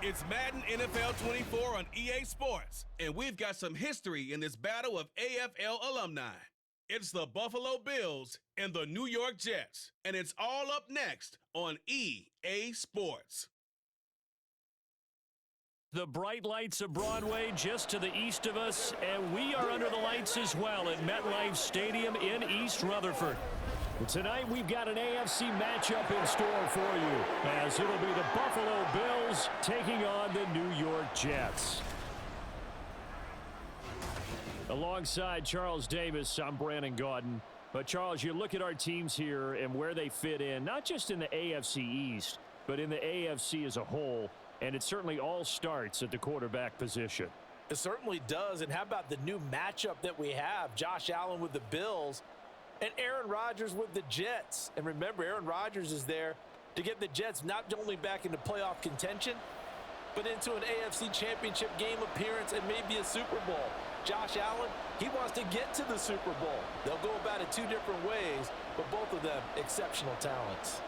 It's Madden NFL 24 on EA Sports, and we've got some history in this battle of AFL alumni. It's the Buffalo Bills and the New York Jets, and it's all up next on EA Sports. The bright lights of Broadway just to the east of us, and we are under the lights as well at MetLife Stadium in East Rutherford. Tonight we've got an AFC matchup in store for you, as it'll be the Buffalo Bills taking on the New York Jets. Alongside Charles Davis, I'm Brandon Gaudin. But Charles, you look at our teams here and where they fit in, not just in the AFC East, but in the AFC as a whole, and it certainly all starts at the quarterback position. It certainly does, and how about the new matchup that we have? Josh Allen with the Bills and Aaron Rodgers with the Jets. And remember, Aaron Rodgers is there to get the Jets not only back into playoff contention, but into an AFC Championship game appearance and maybe a Super Bowl. Josh Allen, he wants to get to the Super Bowl. They'll go about it two different ways, but both of them exceptional talents.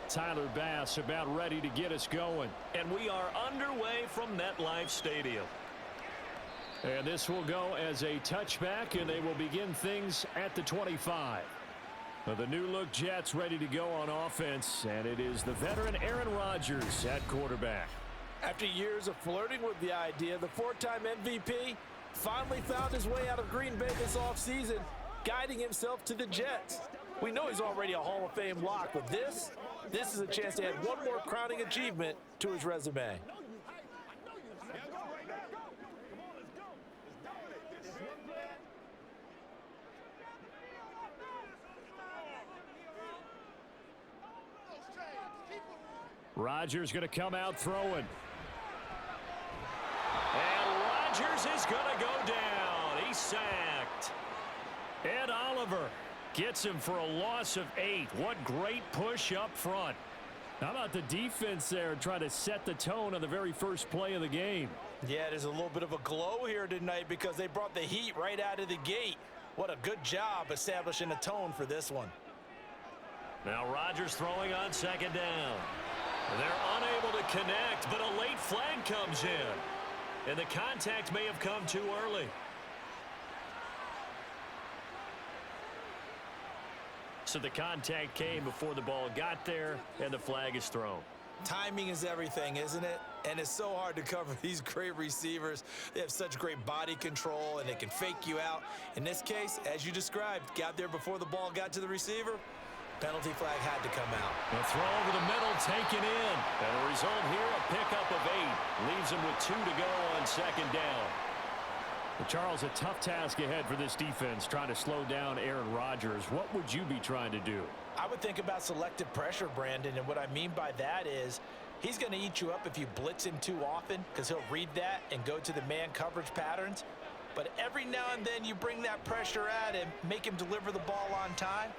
Tyler Bass about ready to get us going. And we are underway from MetLife Stadium. And this will go as a touchback, and they will begin things at the 25. The new-look Jets ready to go on offense, and it is the veteran Aaron Rodgers at quarterback. After years of flirting with the idea, the four-time MVP finally found his way out of Green Bay this offseason, guiding himself to the Jets. We know he's already a Hall of Fame lock, but this is a chance to add one more crowning achievement to his resume. Rodgers going to come out throwing. And Rodgers is going to go down. He's sacked. Ed Oliver gets him for a loss of 8. What great push up front. How about the defense there trying to set the tone on the very first play of the game? Yeah, there's a little bit of a glow here tonight because they brought the heat right out of the gate. What a good job establishing a tone for this one. Now Rodgers throwing on second down. They're unable to connect, but a late flag comes in. And the contact may have come too early. So the contact came before the ball got there, and the flag is thrown. Timing is everything, isn't it? And it's so hard to cover these great receivers. They have such great body control, and they can fake you out. In this case, as you described, got there before the ball got to the receiver. Penalty flag had to come out. The throw over the middle taken in. And the result here, a pickup of 8. Leaves him with 2 to go on second down. Well, Charles, a tough task ahead for this defense, trying to slow down Aaron Rodgers. What would you be trying to do? I would think about selective pressure, Brandon, and what I mean by that is he's going to eat you up if you blitz him too often because he'll read that and go to the man coverage patterns. But every now and then you bring that pressure at him, make him deliver the ball on time.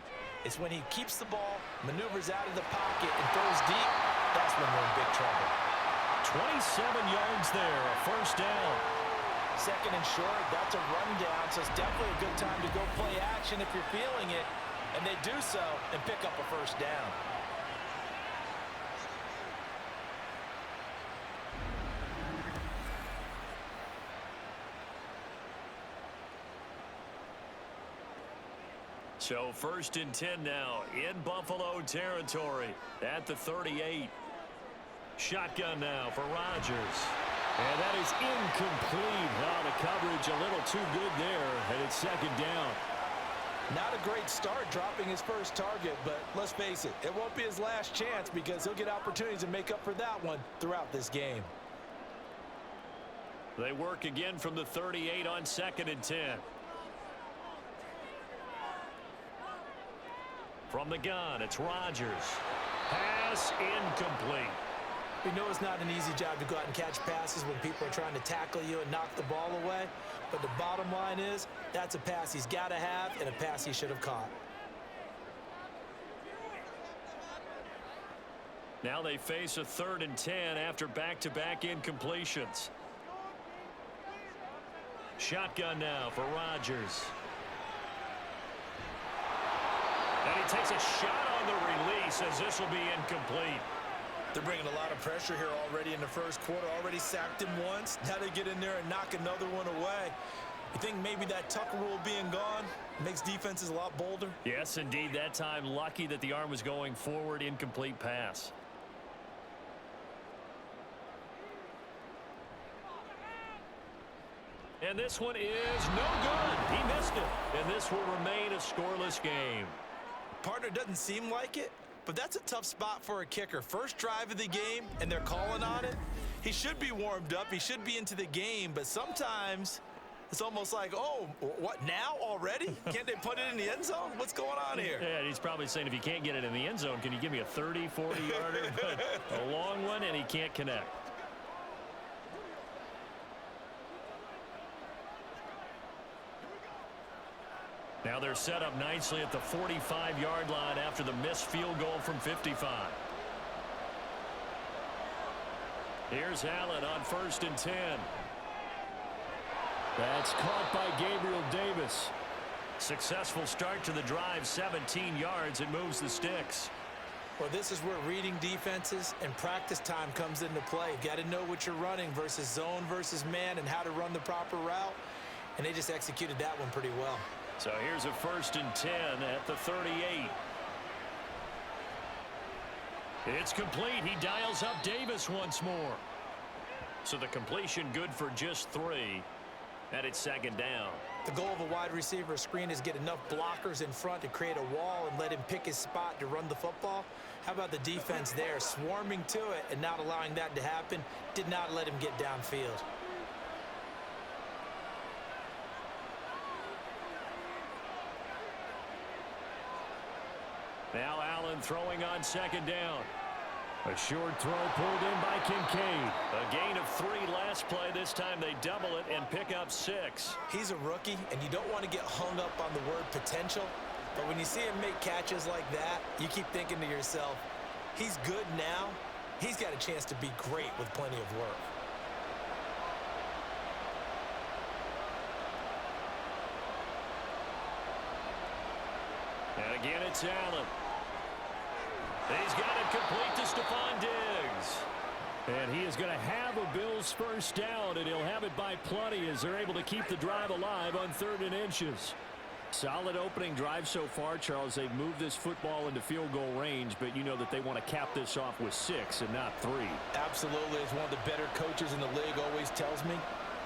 It's when he keeps the ball, maneuvers out of the pocket, and throws deep, that's when we're in big trouble. 27 yards there, a first down. Second and short, that's a rundown, so it's definitely a good time to go play action if you're feeling it. And they do so and pick up a first down. So 1st and 10 now in Buffalo territory at the 38. Shotgun now for Rodgers. And that is incomplete. Oh, the coverage a little too good there, and it's second down. Not a great start dropping his first target, but let's face it, it won't be his last chance because he'll get opportunities to make up for that one throughout this game. They work again from the 38 on 2nd and 10. From the gun, it's Rodgers. Pass incomplete. We know it's not an easy job to go out and catch passes when people are trying to tackle you and knock the ball away. But the bottom line is, that's a pass he's got to have and a pass he should have caught. Now they face a 3rd and 10 after back-to-back incompletions. Shotgun now for Rodgers. And he takes a shot on the release as this will be incomplete. They're bringing a lot of pressure here already in the first quarter. Already sacked him once. Now they get in there and knock another one away. You think maybe that Tucker rule being gone makes defenses a lot bolder? Yes, indeed. That time, lucky that the arm was going forward. Incomplete pass. And this one is no good. He missed it. And this will remain a scoreless game. Partner, doesn't seem like it, but that's a tough spot for a kicker. First drive of the game, and they're calling on it. He should be warmed up. He should be into the game, but sometimes it's almost like, oh, what, now already? Can't they put it in the end zone? What's going on here? Yeah, he's probably saying, if you can't get it in the end zone, can you give me a 30, 40-yarder? But a long one, and he can't connect. Now they're set up nicely at the 45-yard line after the missed field goal from 55. Here's Allen on 1st and 10. That's caught by Gabriel Davis. Successful start to the drive, 17 yards. It moves the sticks. Well, this is where reading defenses and practice time comes into play. You got to know what you're running versus zone versus man and how to run the proper route. And they just executed that one pretty well. So here's a 1st and 10 at the 38. It's complete. He dials up Davis once more. So the completion good for just 3. And it's 2nd down. The goal of a wide receiver screen is get enough blockers in front to create a wall and let him pick his spot to run the football. How about the defense there, swarming to it and not allowing that to happen? Did not let him get downfield. Now Allen throwing on 2nd down. A short throw pulled in by Kincaid. A gain of 3 last play. This time they double it and pick up 6. He's a rookie, and you don't want to get hung up on the word potential. But when you see him make catches like that, you keep thinking to yourself, he's good now. He's got a chance to be great with plenty of work. And again, it's Allen. He's got it complete to Stephon Diggs. And he is going to have a Bills first down, and he'll have it by plenty as they're able to keep the drive alive on 3rd and inches. Solid opening drive so far, Charles. They've moved this football into field goal range, but you know that they want to cap this off with 6 and not 3. Absolutely. As one of the better coaches in the league always tells me,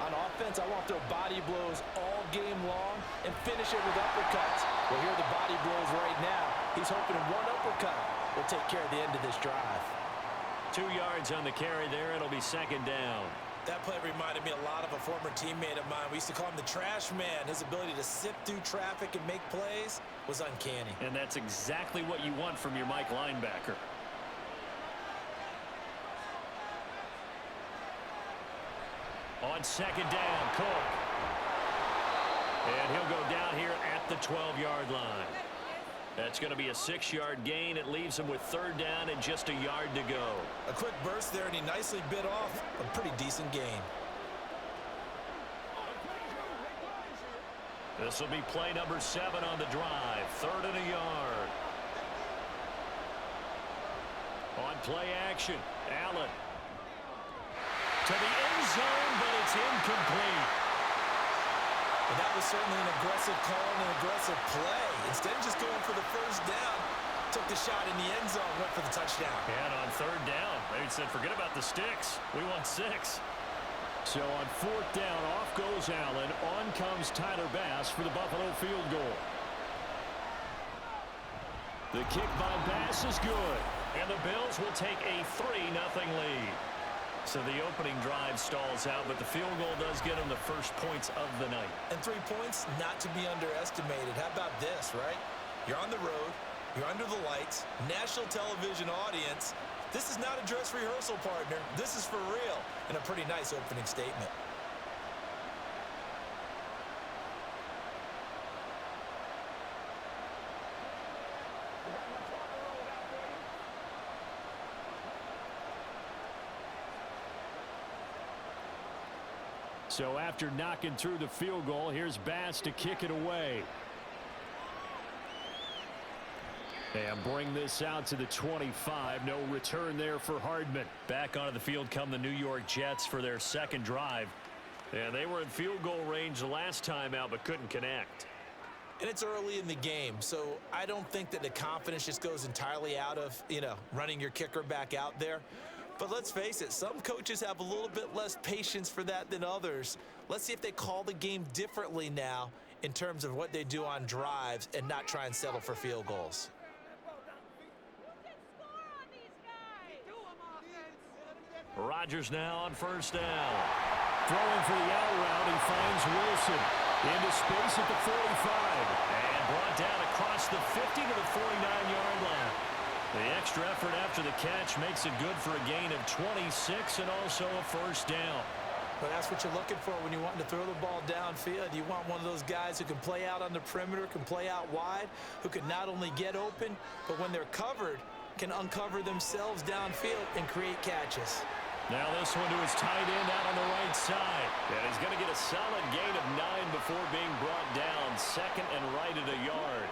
on offense, I want to throw body blows all game long and finish it with uppercuts. Well, here are the body blows right now. He's hoping one uppercut will take care of the end of this drive. 2 yards on the carry there. It'll be 2nd down. That play reminded me a lot of a former teammate of mine. We used to call him the trash man. His ability to sift through traffic and make plays was uncanny. And that's exactly what you want from your Mike linebacker. On 2nd down, Cook. And he'll go down here at the 12-yard line. That's going to be a 6-yard gain. It leaves him with 3rd down and just a yard to go. A quick burst there, and he nicely bit off a pretty decent gain. This will be play number 7 on the drive. 3rd and a yard. On play action, Allen. To the end zone, but it's incomplete. And that was certainly an aggressive call and an aggressive play. Instead of just going for the first down, took the shot in the end zone, went for the touchdown. And on 3rd down, they said, forget about the sticks. We want 6. So on 4th down, off goes Allen. On comes Tyler Bass for the Buffalo field goal. The kick by Bass is good. And the Bills will take a 3-0 lead. So the opening drive stalls out, but the field goal does get them the first points of the night. And 3 points, not to be underestimated. How about this, right? You're on the road. You're under the lights, national television audience. This is not a dress rehearsal, partner. This is for real, and a pretty nice opening statement. So after knocking through the field goal, here's Bass to kick it away. And bring this out to the 25. No return there for Hardman. Back onto the field come the New York Jets for their second drive. And they were in field goal range the last time out but couldn't connect. And it's early in the game, so I don't think that the confidence just goes entirely out of, running your kicker back out there. But let's face it, some coaches have a little bit less patience for that than others. Let's see if they call the game differently now in terms of what they do on drives and not try and settle for field goals. Rodgers now on first down. Throwing for the out route, he finds Wilson into space at the 45. And brought down across the 50 to the 49-yard line. The extra effort after the catch makes it good for a gain of 26 and also a first down. But that's what you're looking for when you want to throw the ball downfield. You want one of those guys who can play out on the perimeter, can play out wide, who can not only get open, but when they're covered, can uncover themselves downfield and create catches. Now this one to his tight end out on the right side. And he's going to get a solid gain of 9 before being brought down. Second and right at a yard.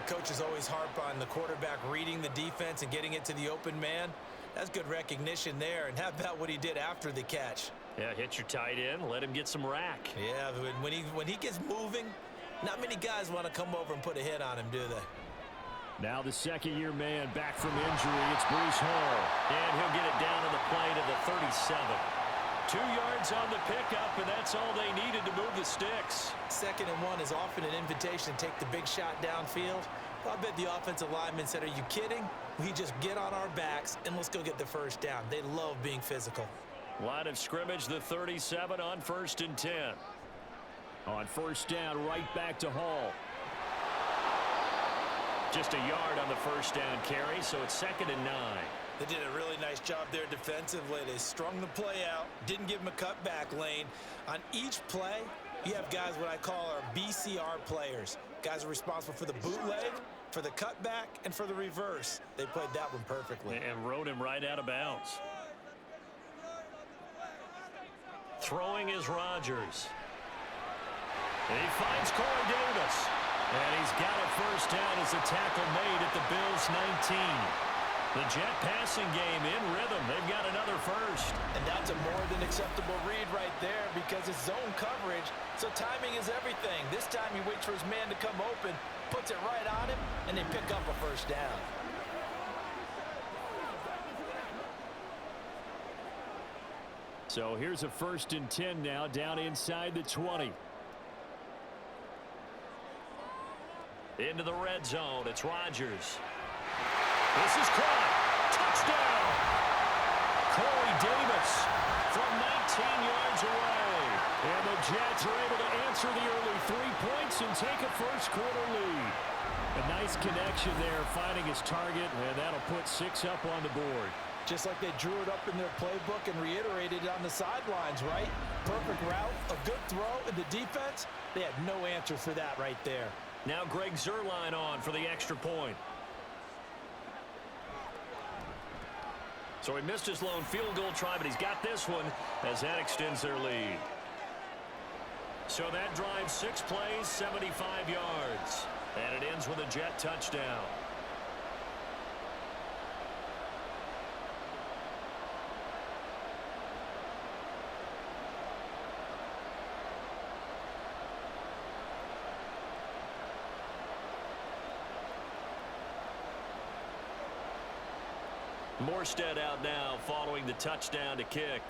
Coaches always harp on the quarterback reading the defense and getting it to the open man. That's good recognition there. And how about what he did after the catch? Yeah, hit your tight end, let him get some rack. Yeah, when he gets moving, not many guys want to come over and put a hit on him, do they? Now the second-year man back from injury. It's Bruce Hall. And he'll get it down to the play to the 37. 2 yards on the pickup, and that's all they needed to move the sticks. 2nd and 1 is often an invitation to take the big shot downfield. I bet the offensive lineman said, are you kidding? We just get on our backs and let's go get the first down. They love being physical. Line of scrimmage, the 37 on 1st and 10. On first down, right back to Hall. Just a yard on the first down carry, so it's 2nd and 9. They did a really nice job there defensively. They strung the play out, didn't give him a cutback lane. On each play, you have guys what I call our BCR players. Guys are responsible for the bootleg, for the cutback, and for the reverse. They played that one perfectly. And rode him right out of bounds. Throwing is Rodgers. And he finds Corey Davis. And he's got a first down as the tackle made at the Bills' 19. The Jet passing game in rhythm. They've got another first. And that's a more than acceptable read right there because it's zone coverage, so timing is everything. This time he waits for his man to come open, puts it right on him, and they pick up a first down. So here's a 1st and 10 now down inside the 20. Into the red zone. It's Rodgers. This is caught. Touchdown. Corey Davis from 19 yards away. And the Jets are able to answer the early 3 points and take a first-quarter lead. A nice connection there, finding his target, and that'll put 6 up on the board. Just like they drew it up in their playbook and reiterated it on the sidelines, right? Perfect route, a good throw, and the defense, they had no answer for that right there. Now Greg Zuerlein on for the extra point. So he missed his lone field goal try, but he's got this one as that extends their lead. So that drives 6 plays, 75 yards. And it ends with a Jet touchdown. Morstead out now following the touchdown to kick.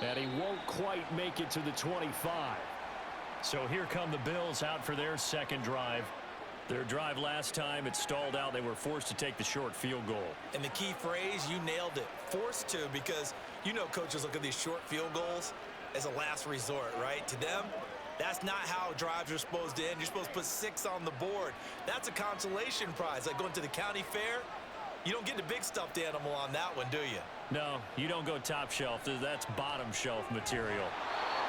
And he won't quite make it to the 25. So here come the Bills out for their second drive. Their drive last time, it stalled out. They were forced to take the short field goal. And the key phrase, you nailed it. Forced to, because you know coaches look at these short field goals. as a last resort, right? To them, that's not how drives are supposed to end. You're supposed to put 6 on the board. That's a consolation prize. Like going to the county fair, you don't get the big stuffed animal on that one, do you? No, you don't go top shelf. That's bottom shelf material.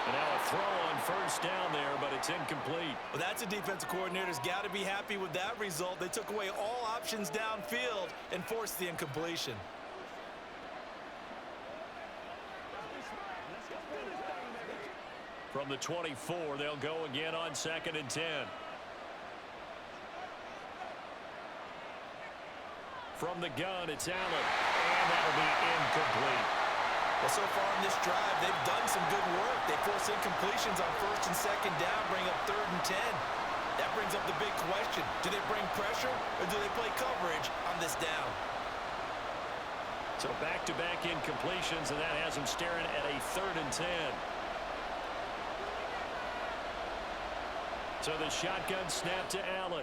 And now a throw on first down there, but it's incomplete. Well, that's a defensive coordinator's got to be happy with that result. They took away all options downfield and forced the incompletion. From the 24, they'll go again on 2nd and 10. From the gun, it's Allen, and that'll be incomplete. Well, so far in this drive, they've done some good work. They force incompletions on 1st and 2nd down, bring up 3rd and 10. That brings up the big question. Do they bring pressure, or do they play coverage on this down? So back-to-back incompletions, and that has them staring at a 3rd and 10. So the shotgun snap to Allen.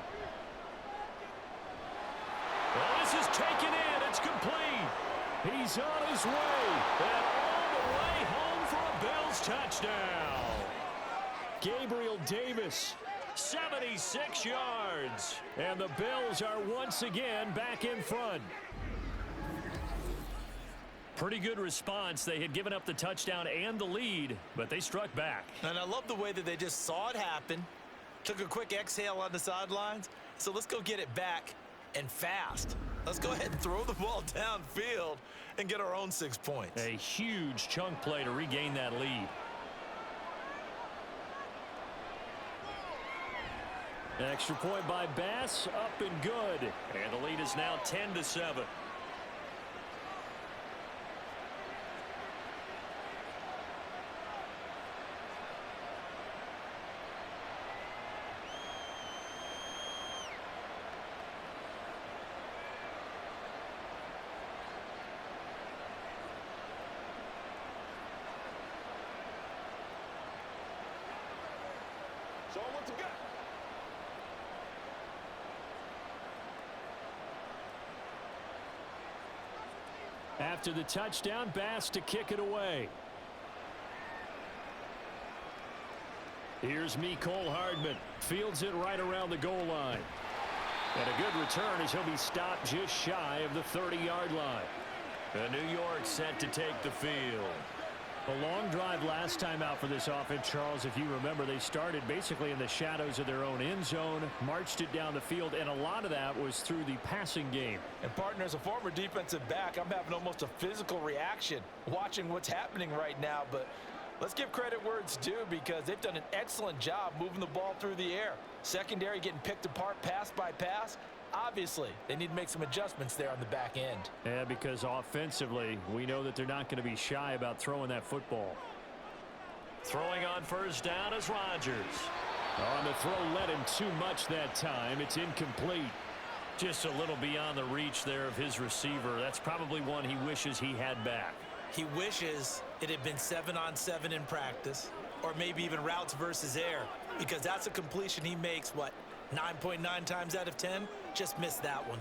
Well, this is taken in. It's complete. He's on his way. And all the way home for a Bills touchdown. Gabriel Davis, 76 yards. And the Bills are once again back in front. Pretty good response. They had given up the touchdown and the lead, but they struck back. And I love the way that they just saw it happen, took a quick exhale on the sidelines. So let's go get it back. And fast. Let's go ahead and throw the ball downfield and get our own 6 points. A huge chunk play to regain that lead. Extra point by Bass, up and good. And the lead is now 10-7. So what's it got? After the touchdown, Bass to kick it away. Here's Mecole Hardman. Fields it right around the goal line. And a good return as he'll be stopped just shy of the 30-yard line. And New York set to take the field. A long drive last time out for this offense, Charles. If you remember, they started basically in the shadows of their own end zone, marched it down the field, and a lot of that was through the passing game. And partner, as a former defensive back, I'm having almost a physical reaction watching what's happening right now. But let's give credit where it's due, because they've done an excellent job moving the ball through the air. Secondary getting picked apart pass by pass. Obviously, they need to make some adjustments there on the back end. Yeah, because offensively, we know that they're not going to be shy about throwing that football. Throwing on first down is Rodgers. On the throw, led him too much that time. It's incomplete. Just a little beyond the reach there of his receiver. That's probably one he wishes he had back. He wishes it had been 7-on-7 in practice, or maybe even routes versus air, because that's a completion he makes, 9.9 times out of 10? Just missed that one.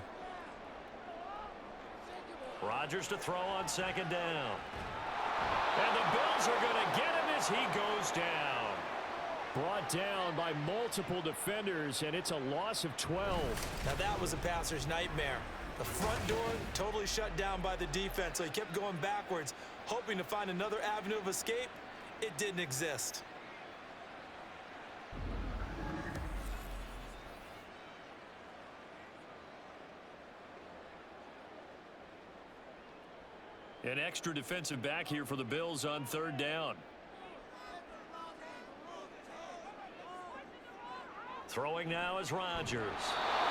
Rodgers to throw on second down. And the Bills are going to get him as he goes down. Brought down by multiple defenders, and it's a loss of 12. Now that was a passer's nightmare. The front door totally shut down by the defense, so he kept going backwards, hoping to find another avenue of escape. It didn't exist. An extra defensive back here for the Bills on third down. Throwing now is Rodgers.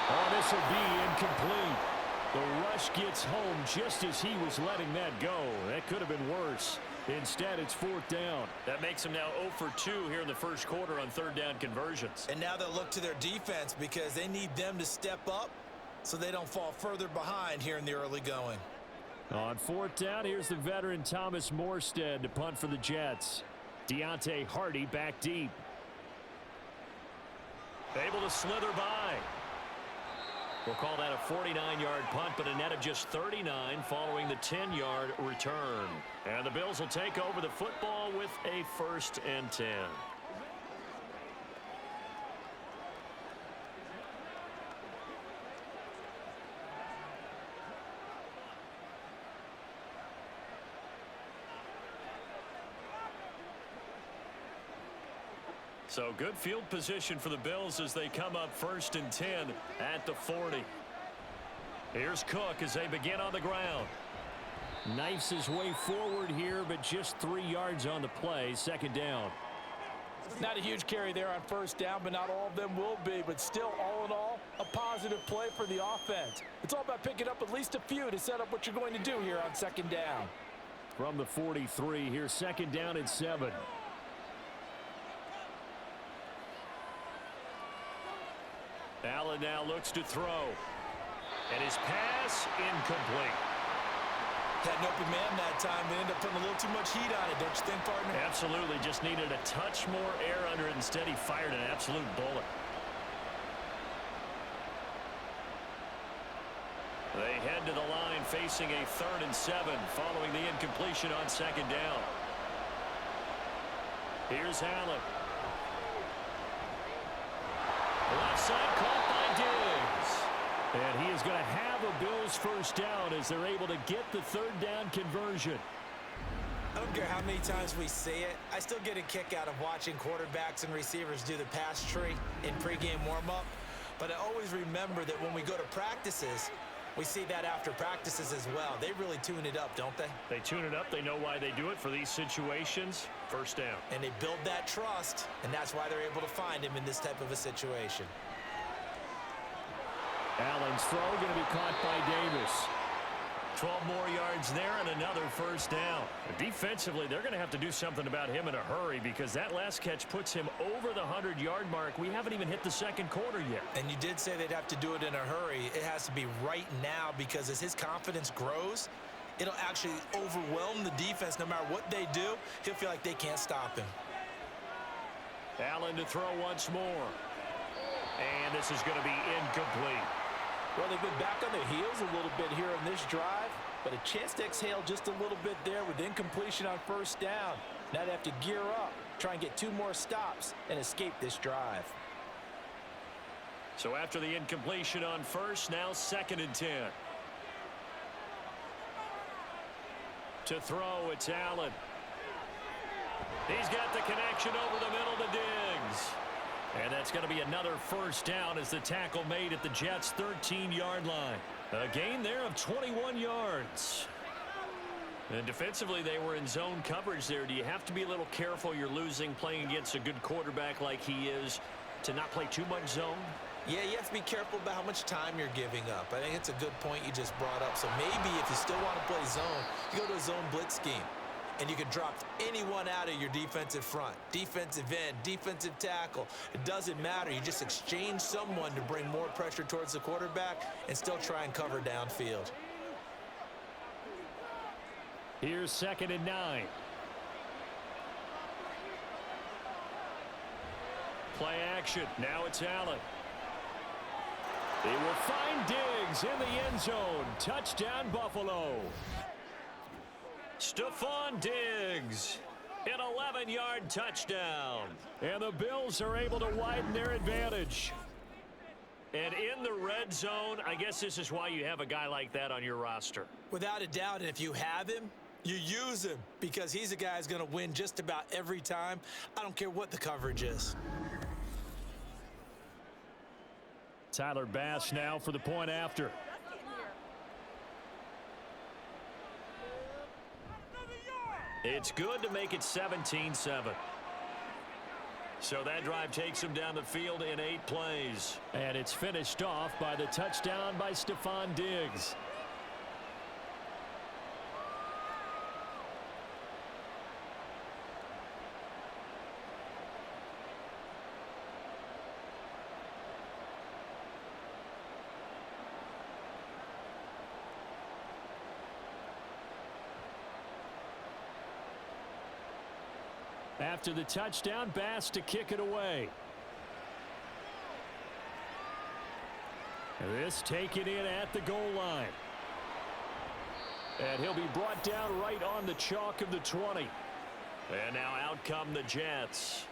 Oh, this will be incomplete. The rush gets home just as he was letting that go. That could have been worse. Instead, it's fourth down. That makes him now 0 for 2 here in the first quarter on third down conversions. And now they'll look to their defense because they need them to step up so they don't fall further behind here in the early going. On fourth down, here's the veteran Thomas Morstead to punt for the Jets. Deontay Hardy back deep. Able to slither by. We'll call that a 49-yard punt, but a net of just 39 following the 10-yard return. And the Bills will take over the football with a 1st and 10. So good field position for the Bills as they come up 1st and 10 at the 40. Here's Cook as they begin on the ground. Knifes his way forward here, but just 3 yards on the play. 2nd down. Not a huge carry there on 1st down, but not all of them will be. But still, all in all, a positive play for the offense. It's all about picking up at least a few to set up what you're going to do here on 2nd down. From the 43, here's 2nd down and 7. Allen now looks to throw. And his pass incomplete. Had an open man that time. They ended up putting a little too much heat on it, don't you think, partner? Absolutely. Just needed a touch more air under it. Instead, he fired an absolute bullet. They head to the line facing a 3rd and 7 following the incompletion on 2nd down. Here's Allen. Left side caught by Diggs. And he is going to have a Bills 1st down as they're able to get the 3rd down conversion. I don't care how many times we say it, I still get a kick out of watching quarterbacks and receivers do the pass tree in pregame warm-up. But I always remember that when we go to practices, we see that after practices as well. They really tune it up, don't they? They tune it up. They know why they do it for these situations. 1st down. And they build that trust, and that's why they're able to find him in this type of a situation. Allen's throw going to be caught by Davis. 12 more yards there and another 1st down. Defensively, they're going to have to do something about him in a hurry because that last catch puts him over the 100-yard mark. We haven't even hit the 2nd quarter yet. And you did say they'd have to do it in a hurry. It has to be right now because as his confidence grows, it'll actually overwhelm the defense. No matter what they do, he'll feel like they can't stop him. Allen to throw once more. And this is going to be incomplete. Well, they've been back on their heels a little bit here on this drive, but a chance to exhale just a little bit there with incompletion on 1st down. Now they have to gear up, try and get 2 more stops, and escape this drive. So after the incompletion on 1st, now 2nd and 10. To throw, it's Allen. He's got the connection over the middle to Diggs. And that's going to be another 1st down as the tackle made at the Jets' 13-yard line. A gain there of 21 yards. And defensively, they were in zone coverage there. Do you have to be a little careful you're losing playing against a good quarterback like he is to not play too much zone? Yeah, you have to be careful about how much time you're giving up. I think it's a good point you just brought up. So maybe if you still want to play zone, you go to a zone blitz scheme. And you can drop anyone out of your defensive front. Defensive end, defensive tackle. It doesn't matter. You just exchange someone to bring more pressure towards the quarterback and still try and cover downfield. Here's 2nd and 9. Play action. Now it's Allen. He will find Diggs in the end zone. Touchdown, Buffalo. Stephon Diggs, an 11-yard touchdown. And the Bills are able to widen their advantage. And in the red zone, I guess this is why you have a guy like that on your roster. Without a doubt, and if you have him, you use him because he's a guy who's going to win just about every time. I don't care what the coverage is. Tyler Bass now for the point after. It's good to make it 17-7. So that drive takes him down the field in 8 plays. And it's finished off by the touchdown by Stephon Diggs. After the touchdown, Bass to kick it away. This taken in at the goal line. And he'll be brought down right on the chalk of the 20. And now out come the Jets.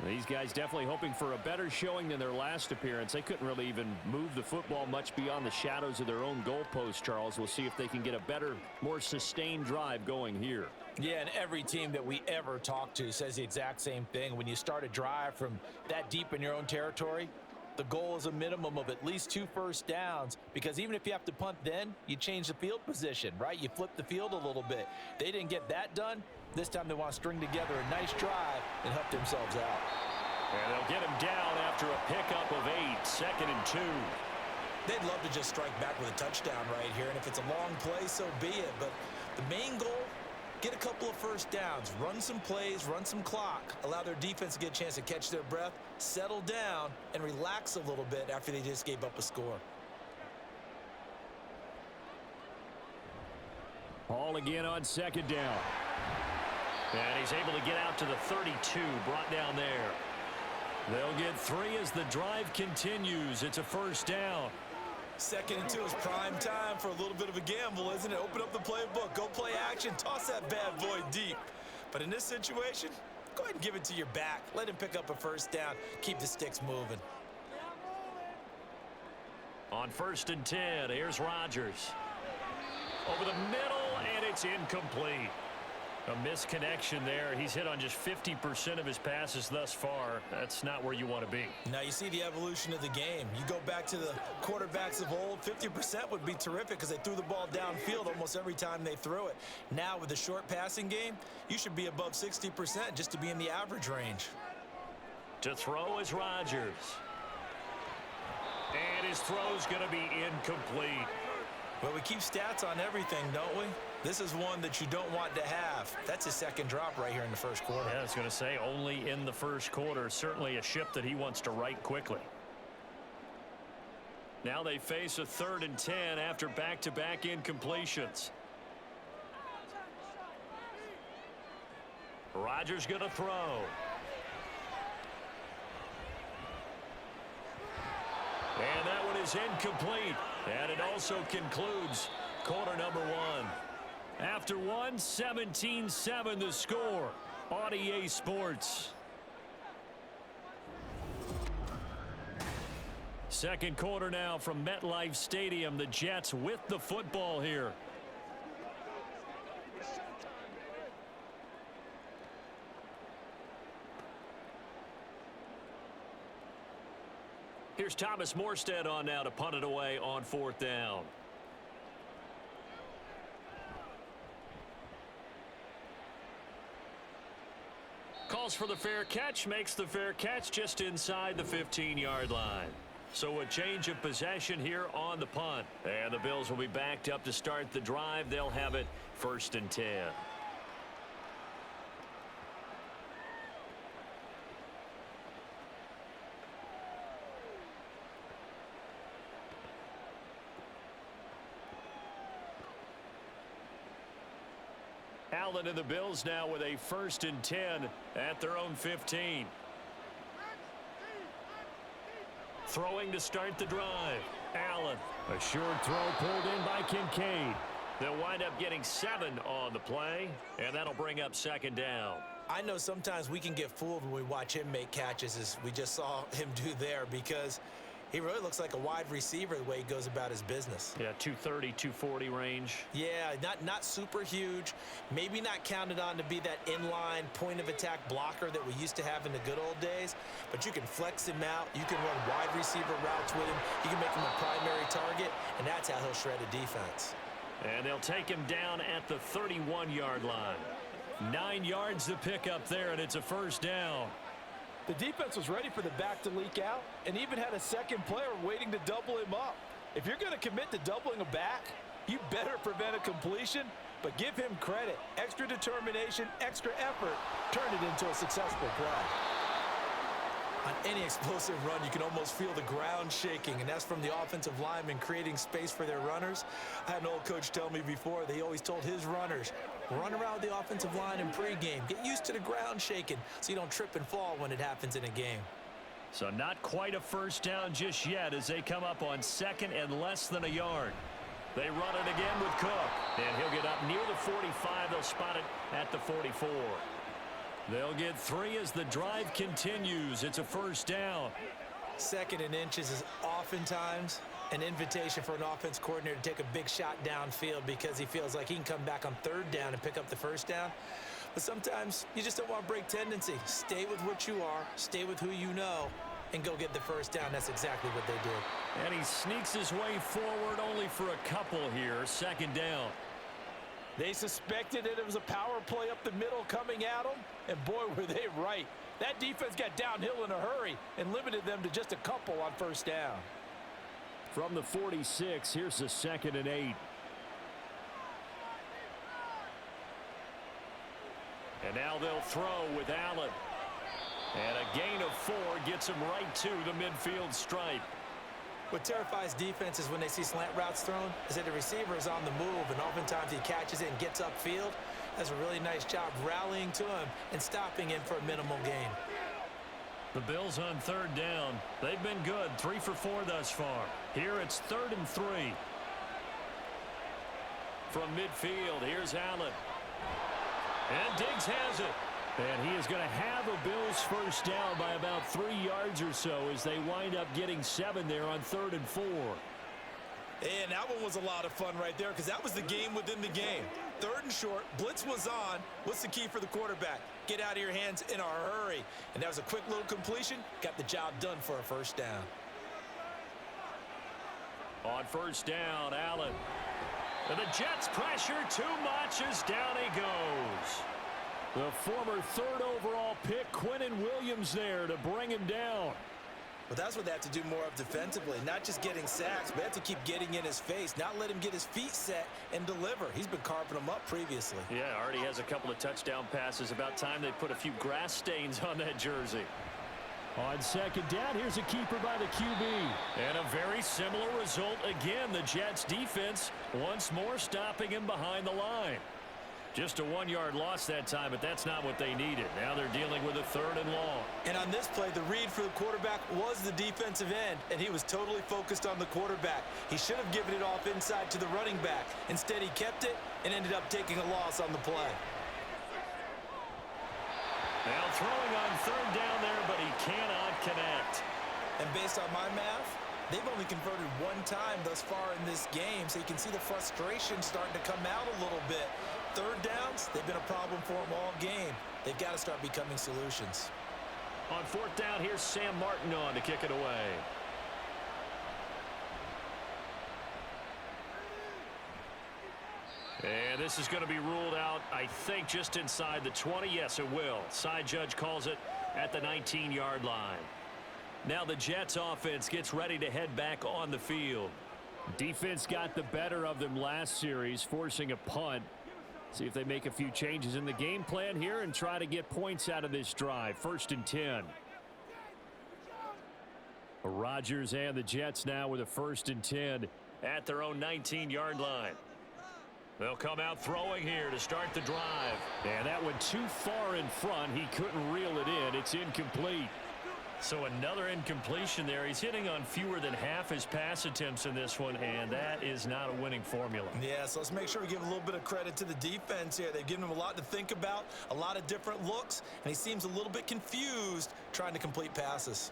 These guys definitely hoping for a better showing than their last appearance. They couldn't really even move the football much beyond the shadows of their own goalpost, Charles. We'll see if they can get a better, more sustained drive going here. Yeah, and every team that we ever talk to says the exact same thing. When you start a drive from that deep in your own territory, the goal is a minimum of at least 2 first downs, because even if you have to punt then, you change the field position, right? You flip the field a little bit. They didn't get that done. This time they want to string together a nice drive and help themselves out. And they'll get him down after a pickup of 8, 2nd and 2. They'd love to just strike back with a touchdown right here, and if it's a long play, so be it. But the main goal, get a couple of first downs, run some plays, run some clock, allow their defense to get a chance to catch their breath, settle down, and relax a little bit after they just gave up a score. All again on 2nd down. And he's able to get out to the 32, brought down there. They'll get 3 as the drive continues. It's a first down. 2nd and 2 is prime time for a little bit of a gamble, isn't it? Open up the playbook, go play action, toss that bad boy deep. But in this situation, go ahead and give it to your back. Let him pick up a first down. Keep the sticks moving. On 1st and 10, here's Rodgers. Over the middle, and it's incomplete. A misconnection there. He's hit on just 50% of his passes thus far. That's not where you want to be. Now you see the evolution of the game. You go back to the quarterbacks of old, 50% would be terrific because they threw the ball downfield almost every time they threw it. Now with the short passing game, you should be above 60% just to be in the average range. To throw is Rodgers. And his throw's going to be incomplete. Well, we keep stats on everything, don't we? This is one that you don't want to have. That's his 2nd drop right here in the 1st quarter. Yeah, I was going to say only in the 1st quarter. Certainly a ship that he wants to right quickly. Now they face a 3rd and 10 after back-to-back incompletions. Rodgers going to throw. And that one is incomplete. And it also concludes quarter number 1. After 1, 17-7 the score on EA Sports. 2nd quarter now from MetLife Stadium. The Jets with the football here. Here's Thomas Morstead on now to punt it away on 4th down. Calls for the fair catch, makes the fair catch just inside the 15-yard line. So a change of possession here on the punt. And the Bills will be backed up to start the drive. They'll have it 1st and 10. Allen and the Bills now with a 1st and 10 at their own 15. Throwing to start the drive. Allen. A short throw pulled in by Kincaid. They'll wind up getting 7 on the play, and that'll bring up 2nd down. I know sometimes we can get fooled when we watch him make catches, as we just saw him do there, because he really looks like a wide receiver the way he goes about his business. Yeah, 230, 240 range. Yeah, not super huge. Maybe not counted on to be that inline point-of-attack blocker that we used to have in the good old days, but you can flex him out. You can run wide receiver routes with him. You can make him a primary target, and that's how he'll shred a defense. And they'll take him down at the 31-yard line. 9 yards to pick up there, and it's a 1st down. The defense was ready for the back to leak out and even had a 2nd player waiting to double him up. If you're going to commit to doubling a back, you better prevent a completion, but give him credit. Extra determination, extra effort, turned it into a successful play. On any explosive run, you can almost feel the ground shaking, and that's from the offensive linemen creating space for their runners. I had an old coach tell me before, they always told his runners, run around the offensive line in pregame. Get used to the ground shaking so you don't trip and fall when it happens in a game. So not quite a first down just yet as they come up on second and less than a yard. They run it again with Cook. And he'll get up near the 45. They'll spot it at the 44. They'll get 3 as the drive continues. It's a first down. Second and inches is oftentimes an invitation for an offense coordinator to take a big shot downfield because he feels like he can come back on third down and pick up the first down. But sometimes you just don't want to break tendency. Stay with what you are, stay with who you know, and go get the first down. That's exactly what they did. And he sneaks his way forward only for a couple here. Second down. They suspected it was a power play up the middle coming at them, and boy, were they right. That defense got downhill in a hurry and limited them to just a couple on first down. From the 46, here's the 2nd and 8. And now they'll throw with Allen. And a gain of 4 gets him right to the midfield stripe. What terrifies defenses when they see slant routes thrown is that the receiver is on the move, and oftentimes he catches it and gets upfield. Does a really nice job rallying to him and stopping him for a minimal gain. The Bills on third down. They've been good, 3 for 4 thus far. Here it's 3rd and 3. From midfield, here's Allen. And Diggs has it. And he is going to have a Bills first down by about 3 yards or so as they wind up getting 7 there on 3rd and 4. And that one was a lot of fun right there because that was the game within the game. 3rd and short, blitz was on. What's the key for the quarterback? Get out of your hands in a hurry. And that was a quick little completion. Got the job done for a first down. On first down, Allen. And the Jets pressure too much as down he goes. The former 3rd overall pick, Quinnen Williams, there to bring him down. Well, that's what they have to do more of defensively, not just getting sacks, but they have to keep getting in his face, not let him get his feet set and deliver. He's been carving them up previously. Yeah, already has a couple of touchdown passes. About time they put a few grass stains on that jersey. On second down, here's a keeper by the QB. And a very similar result again. The Jets defense once more stopping him behind the line. Just a 1-yard loss that time, but that's not what they needed. Now they're dealing with a 3rd and long. And on this play, the read for the quarterback was the defensive end, and he was totally focused on the quarterback. He should have given it off inside to the running back. Instead, he kept it and ended up taking a loss on the play. Now throwing on 3rd down there, but he cannot connect. And based on my math, they've only converted 1 time thus far in this game, so you can see the frustration starting to come out a little bit. 3rd downs, they've been a problem for them all game. They've got to start becoming solutions. On 4th down, here's Sam Martin on to kick it away. And this is going to be ruled out, I think, just inside the 20. Yes, it will. Side judge calls it at the 19-yard line. Now the Jets offense gets ready to head back on the field. Defense got the better of them last series, forcing a punt. See if they make a few changes in the game plan here and try to get points out of this drive. 1st and 10. Rodgers and the Jets now with a 1st and 10 at their own 19-yard line. They'll come out throwing here to start the drive. And that went too far in front. He couldn't reel it in. It's incomplete. So another incompletion there. He's hitting on fewer than half his pass attempts in this one, and that is not a winning formula. Yeah, so let's make sure we give a little bit of credit to the defense here. They've given him a lot to think about, a lot of different looks, and he seems a little bit confused trying to complete passes.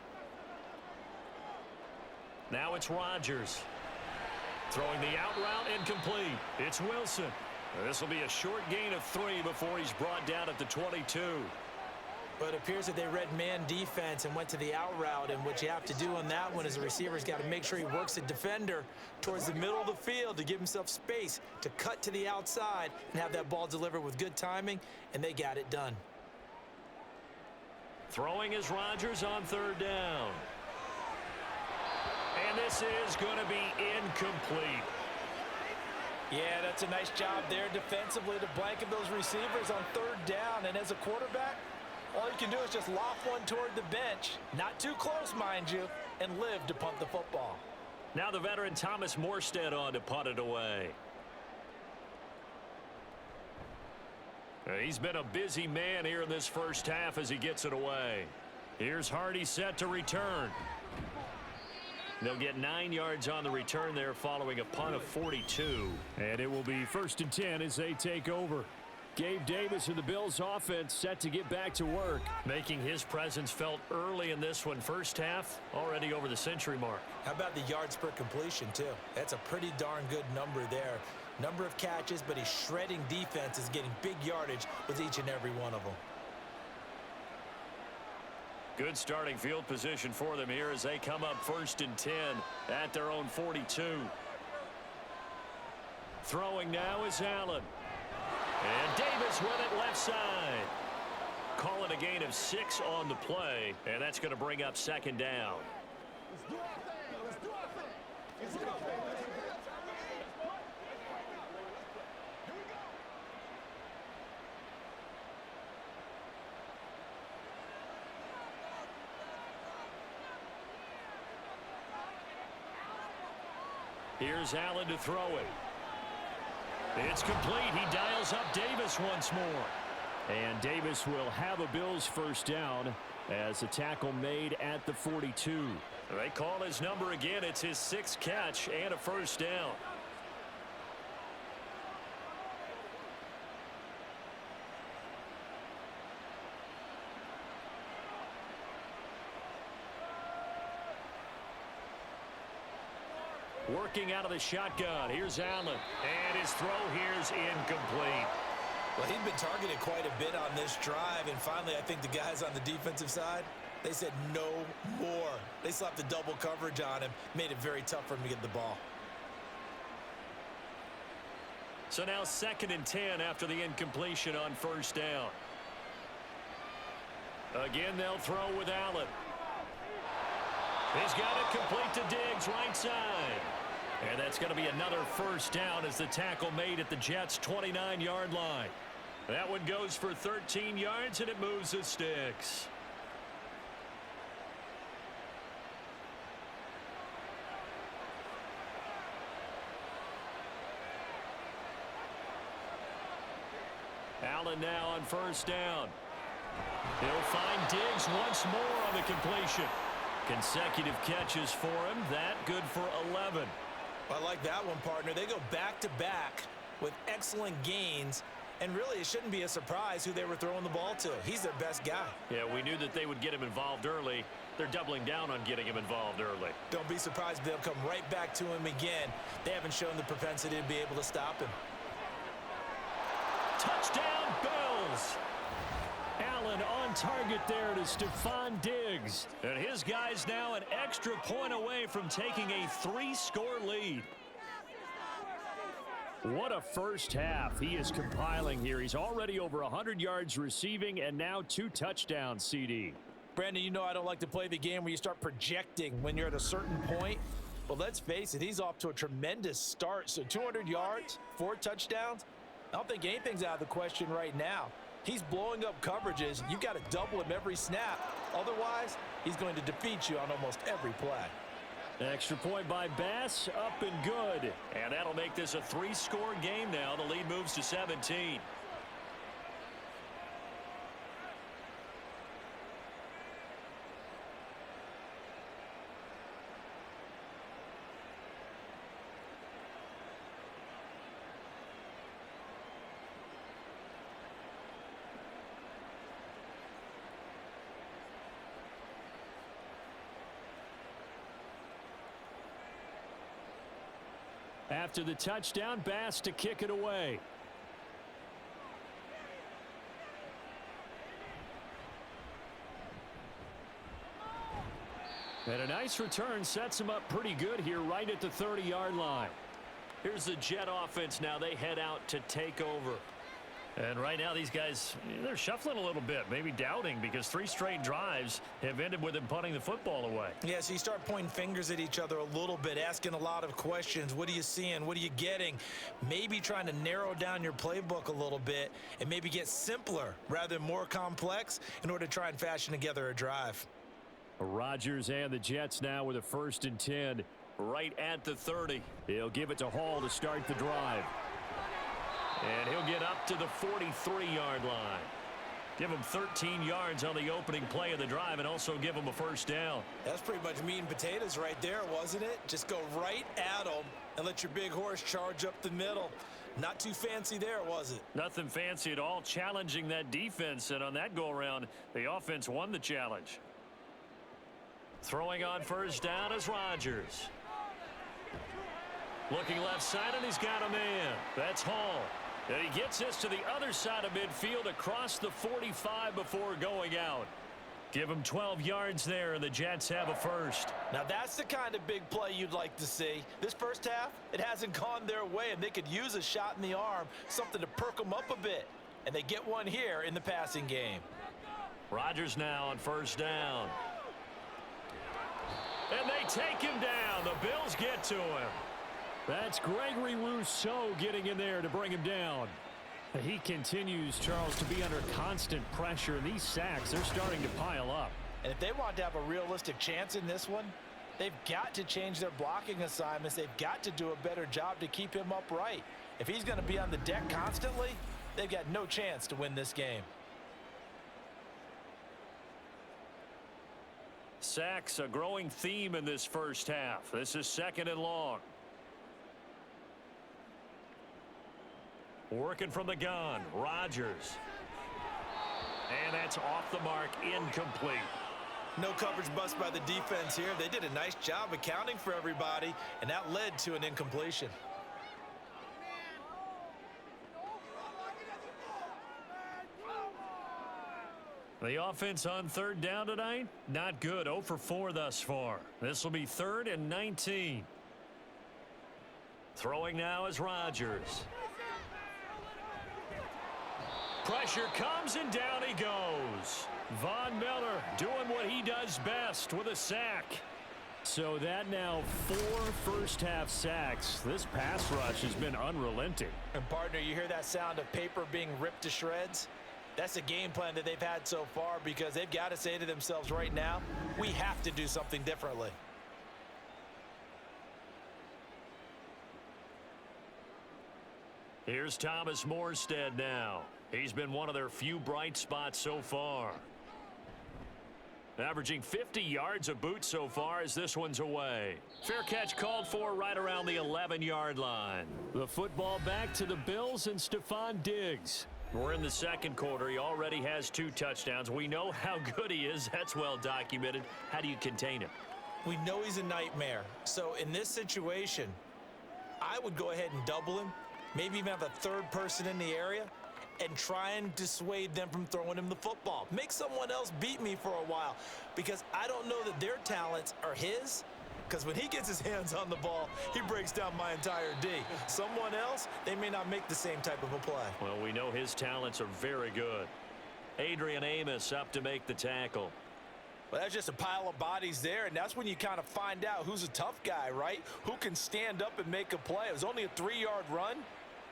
Now it's Rodgers. Throwing the out route incomplete. It's Wilson. This will be a short gain of 3 before he's brought down at the 22. But it appears that they read man defense and went to the out route, and what you have to do on that one is the receiver's got to make sure he works the defender towards the middle of the field to give himself space to cut to the outside and have that ball delivered with good timing, and they got it done. Throwing is Rodgers on 3rd down. And this is going to be incomplete. Yeah, that's a nice job there defensively to blanket those receivers on 3rd down. And as a quarterback, all you can do is just loft one toward the bench, not too close, mind you, and live to punt the football. Now the veteran Thomas Morstead on to punt it away. He's been a busy man here in this first half as he gets it away. Here's Hardy set to return. They'll get 9 yards on the return there following a punt of 42. And it will be 1st and 10 as they take over. Gabe Davis of the Bills offense set to get back to work. Making his presence felt early in this one. First half, already over the century mark. How about the yards per completion, too? That's a pretty darn good number there. Number of catches, but he's shredding defenses, getting big yardage with each and every one of them. Good starting field position for them here as they come up 1st and 10 at their own 42. Throwing now is Allen. And Davis with it left side. Call it a gain of 6 on the play, and that's going to bring up 2nd down. Here's Allen to throw it. It's complete. He dials up Davis once more. And Davis will have a Bills first down as a tackle made at the 42. They call his number again. It's his 6th catch and a first down. Working out of the shotgun. Here's Allen. And his throw here's incomplete. Well, he'd been targeted quite a bit on this drive, and finally I think the guys on the defensive side, they said no more. They slapped the double coverage on him, made it very tough for him to get the ball. So now 2nd and 10 after the incompletion on first down. Again, they'll throw with Allen. He's got it complete to Diggs, right side. And that's going to be another first down as the tackle made at the Jets' 29-yard line. That one goes for 13 yards, and it moves the sticks. Allen now on first down. He'll find Diggs once more on the completion. Consecutive catches for him. That good for 11. I like that one, partner. They go back-to-back with excellent gains, and really it shouldn't be a surprise who they were throwing the ball to. He's their best guy. Yeah, we knew that they would get him involved early. They're doubling down on getting him involved early. Don't be surprised if they'll come right back to him again. They haven't shown the propensity to be able to stop him. Touchdown, Bills! Allen on target there to Stephon Diggs. And his guys now an extra point away from taking a 3-score lead. What a first half he is compiling here. He's already over 100 yards receiving and now 2 touchdowns, CD. Brandon, you know I don't like to play the game where you start projecting when you're at a certain point. But let's face it, he's off to a tremendous start. So 200 yards, 4 touchdowns. I don't think anything's out of the question right now. He's blowing up coverages. You've got to double him every snap. Otherwise, he's going to defeat you on almost every play. Extra point by Bass, up and good. And that'll make this a 3-score game now. The lead moves to 17. After the touchdown, Bass to kick it away. And a nice return sets him up pretty good here right at the 30-yard line. Here's the Jet offense now. They head out to take over. And right now these guys, they're shuffling a little bit, maybe doubting because 3 straight drives have ended with them punting the football away. Yeah, so you start pointing fingers at each other a little bit, asking a lot of questions. What are you seeing? What are you getting? Maybe trying to narrow down your playbook a little bit and maybe get simpler rather than more complex in order to try and fashion together a drive. Rodgers and the Jets now with a 1st and 10 right at the 30. He'll give it to Hall to start the drive. And he'll get up to the 43-yard line. Give them 13 yards on the opening play of the drive and also give them a first down. That's pretty much meat and potatoes right there, wasn't it? Just go right at them and let your big horse charge up the middle. Not too fancy there, was it? Nothing fancy at all, challenging that defense, and on that go-around, the offense won the challenge. Throwing on first down is Rodgers. Looking left side, and he's got a man. That's Hall. And he gets this to the other side of midfield across the 45 before going out. Give him 12 yards there, and the Jets have a first. Now, that's the kind of big play you'd like to see. This first half, it hasn't gone their way, and they could use a shot in the arm, something to perk them up a bit. And they get one here in the passing game. Rodgers now on first down. And they take him down. The Bills get to him. That's Gregory Rousseau getting in there to bring him down. He continues, Charles, to be under constant pressure. And these sacks, they're starting to pile up. And if they want to have a realistic chance in this one, they've got to change their blocking assignments. They've got to do a better job to keep him upright. If he's going to be on the deck constantly, they've got no chance to win this game. Sacks, a growing theme in this first half. This is 2nd and long. Working from the gun, Rodgers. And that's off the mark, incomplete. No coverage bust by the defense here. They did a nice job accounting for everybody, and that led to an incompletion. The offense on 3rd down tonight, not good. 0 for 4 thus far. This will be 3rd and 19. Throwing now is Rodgers. Pressure comes, and down he goes. Von Miller doing what he does best with a sack. So that now 4 first-half sacks. This pass rush has been unrelenting. And, partner, you hear that sound of paper being ripped to shreds? That's the game plan that they've had so far, because they've got to say to themselves right now, we have to do something differently. Here's Thomas Morstead now. He's been one of their few bright spots so far. Averaging 50 yards a boot so far as this one's away. Fair catch called for right around the 11-yard line. The football back to the Bills and Stephon Diggs. We're in the 2nd quarter. He already has 2 touchdowns. We know how good he is. That's well documented. How do you contain him? We know he's a nightmare. So in this situation, I would go ahead and double him, maybe even have a 3rd person in the area, and try and dissuade them from throwing him the football. Make someone else beat me for a while, because I don't know that their talents are his, because when he gets his hands on the ball, he breaks down my entire D. Someone else, they may not make the same type of a play. Well, we know his talents are very good. Adrian Amos up to make the tackle. Well, that's just a pile of bodies there, and that's when you kind of find out who's a tough guy, right? Who can stand up and make a play. It was only a 3-yard run,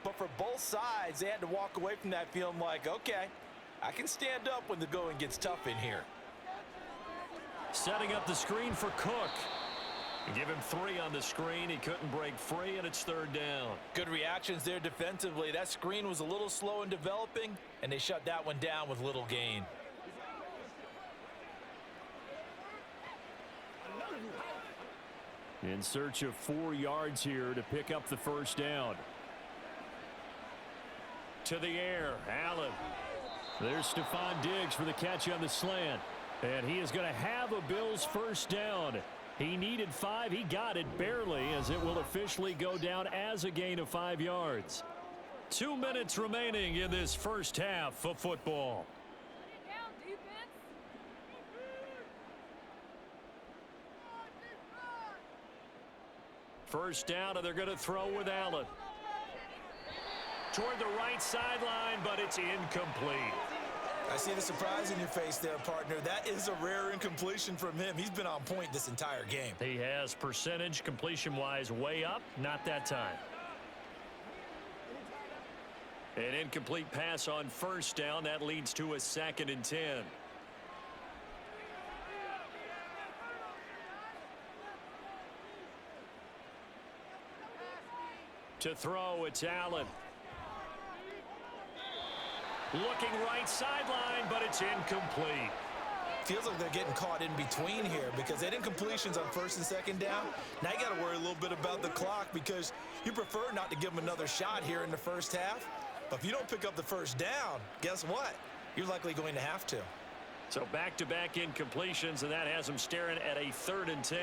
but for both sides, they had to walk away from that feeling like, okay, I can stand up when the going gets tough in here. Setting up the screen for Cook. Give him 3 on the screen. He couldn't break free, and it's 3rd down. Good reactions there defensively. That screen was a little slow in developing, and they shut that one down with little gain. In search of 4 yards here to pick up the first down. To the air, Allen. There's Stephon Diggs for the catch on the slant. And he is going to have a Bills first down. He needed 5. He got it barely, as it will officially go down as a gain of 5 yards. 2 minutes remaining in this first half of football. First down, and they're going to throw with Allen. Toward the right sideline, but it's incomplete. I see the surprise in your face there, partner. That is a rare incompletion from him. He's been on point this entire game. He has percentage completion-wise way up, not that time. An incomplete pass on first down. That leads to a 2nd and 10. To throw, it's Allen. Looking right sideline, but it's incomplete. Feels like they're getting caught in between here because they didn't completions on first and second down. Now you got to worry a little bit about the clock because you prefer not to give them another shot here in the first half. But if you don't pick up the first down, guess what? You're likely going to have to. So back-to-back incompletions, and that has them staring at a 3rd and 10.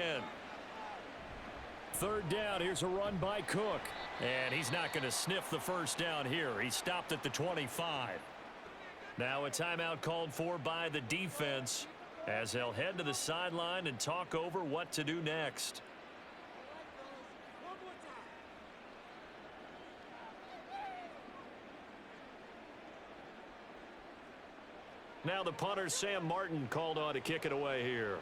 3rd down, here's a run by Cook. And he's not going to sniff the first down here. He stopped at the 25. Now a timeout called for by the defense as they'll head to the sideline and talk over what to do next. Now the punter, Sam Martin, called on to kick it away here.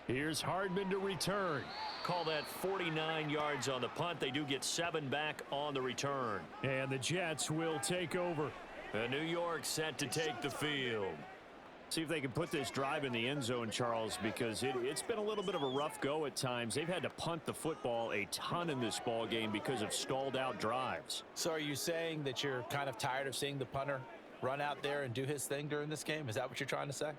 Here's Hardman to return. Call that 49 yards on the punt. They do get 7 back on the return. And the Jets will take over. And New York set to take the field. See if they can put this drive in the end zone, Charles, because it's been a little bit of a rough go at times. They've had to punt the football a ton in this ball game because of stalled out drives. So are you saying that you're kind of tired of seeing the punter run out there and do his thing during this game? Is that what you're trying to say?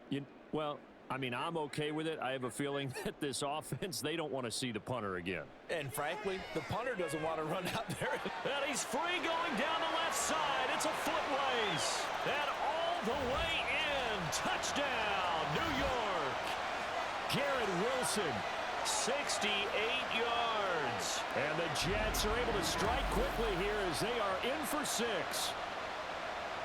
Well, I mean, I'm okay with it. I have a feeling that this offense, they don't want to see the punter again. And frankly, the punter doesn't want to run out there. And he's free going down the left side. It's a foot race. And all the way in. Touchdown, New York. Garrett Wilson, 68 yards. And the Jets are able to strike quickly here as they are in for 6.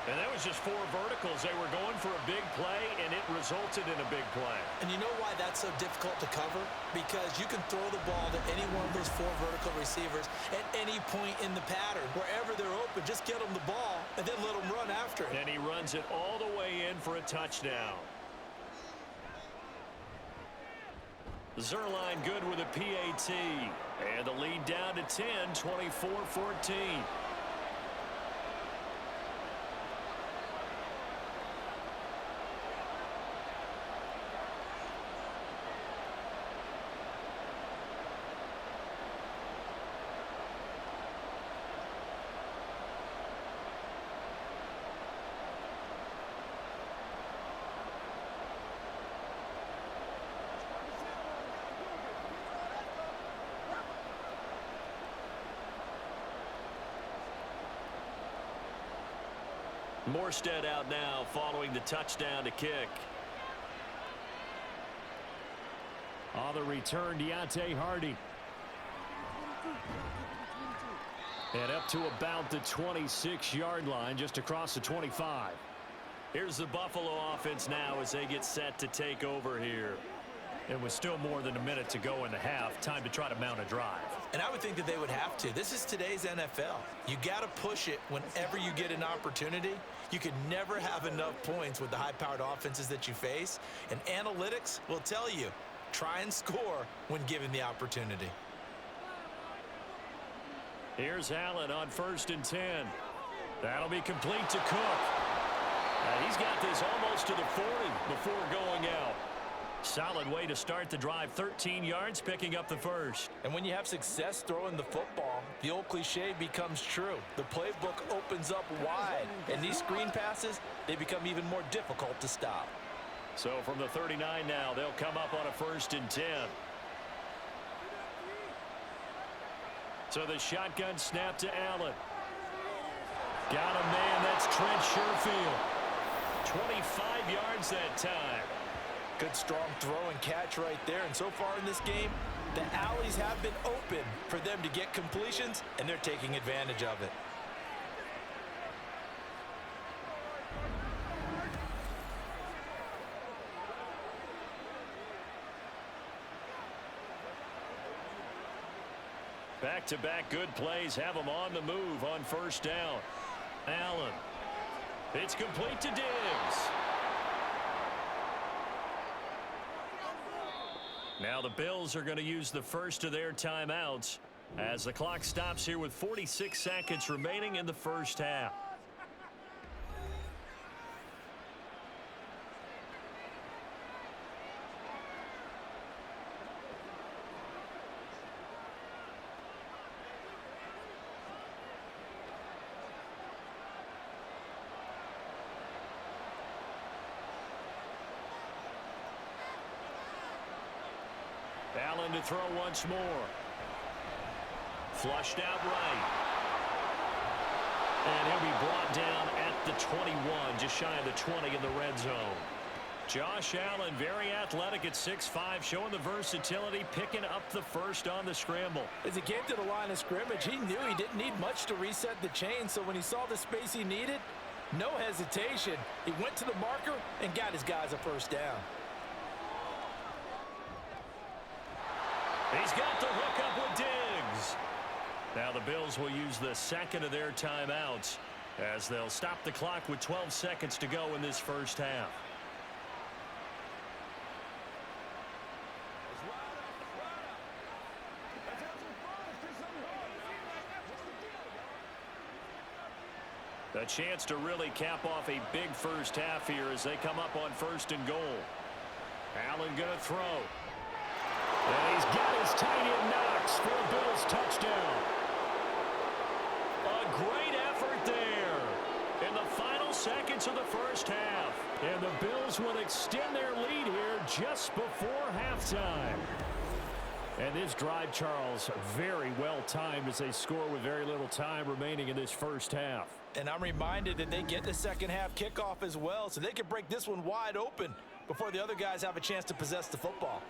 And that was just 4 verticals. They were going for a big play, and it resulted in a big play. And you know why that's so difficult to cover? Because you can throw the ball to any one of those 4 vertical receivers at any point in the pattern. Wherever they're open, just get them the ball and then let them run after it. And he runs it all the way in for a touchdown. Zerline good with a PAT. And the lead down to 10, 24-14. Morstead out now following the touchdown to kick. On the return, Deontay Hardy. And up to about the 26-yard line, just across the 25. Here's the Buffalo offense now as they get set to take over here. And with still more than a minute to go in the half, time to try to mount a drive. And I would think that they would have to. This is today's NFL. You got to push it whenever you get an opportunity. You can never have enough points with the high-powered offenses that you face. And analytics will tell you, try and score when given the opportunity. Here's Allen on 1st and 10. That'll be complete to Cook. And he's got this almost to the 40 before going out. Solid way to start the drive. 13 yards, picking up the first. And when you have success throwing the football, the old cliche becomes true. The playbook opens up wide. And these screen passes, they become even more difficult to stop. So from the 39 now, they'll come up on a 1st and 10. So the shotgun snap to Allen. Got a man, that's Trent Sherfield. 25 yards that time. Good strong throw and catch right there. And so far in this game, the alleys have been open for them to get completions, and they're taking advantage of it. Back-to-back good plays have them on the move on 1st down. Allen. It's complete to Diggs. Now the Bills are going to use the first of their timeouts as the clock stops here with 46 seconds remaining in the first half. to throw once more. Flushed out right. And he'll be brought down at the 21, just shy of the 20 in the red zone. Josh Allen, very athletic at 6'5", showing the versatility, picking up the first on the scramble. As he came to the line of scrimmage, he knew he didn't need much to reset the chain, so when he saw the space he needed, no hesitation. He went to the marker and got his guys a first down. He's got the hook up with Diggs. Now the Bills will use the second of their timeouts as they'll stop the clock with 12 seconds to go in this first half. A chance to really cap off a big first half here as they come up on 1st and goal. Allen going to throw. And he's got his tight end Knox for a Bills touchdown. A great effort there in the final seconds of the first half. And the Bills will extend their lead here just before halftime. And this drive, Charles, very well timed as they score with very little time remaining in this first half. And I'm reminded that they get the second half kickoff as well, so they can break this one wide open before the other guys have a chance to possess the football.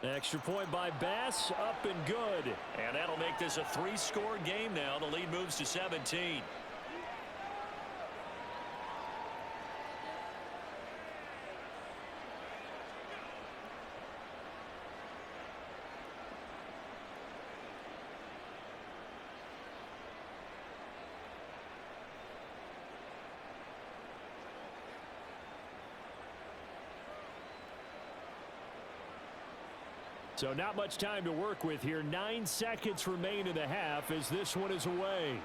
Extra point by Bass, up and good. And that'll make this a 3-score game now. The lead moves to 17. So not much time to work with here. 9 seconds remain in the half as this one is away.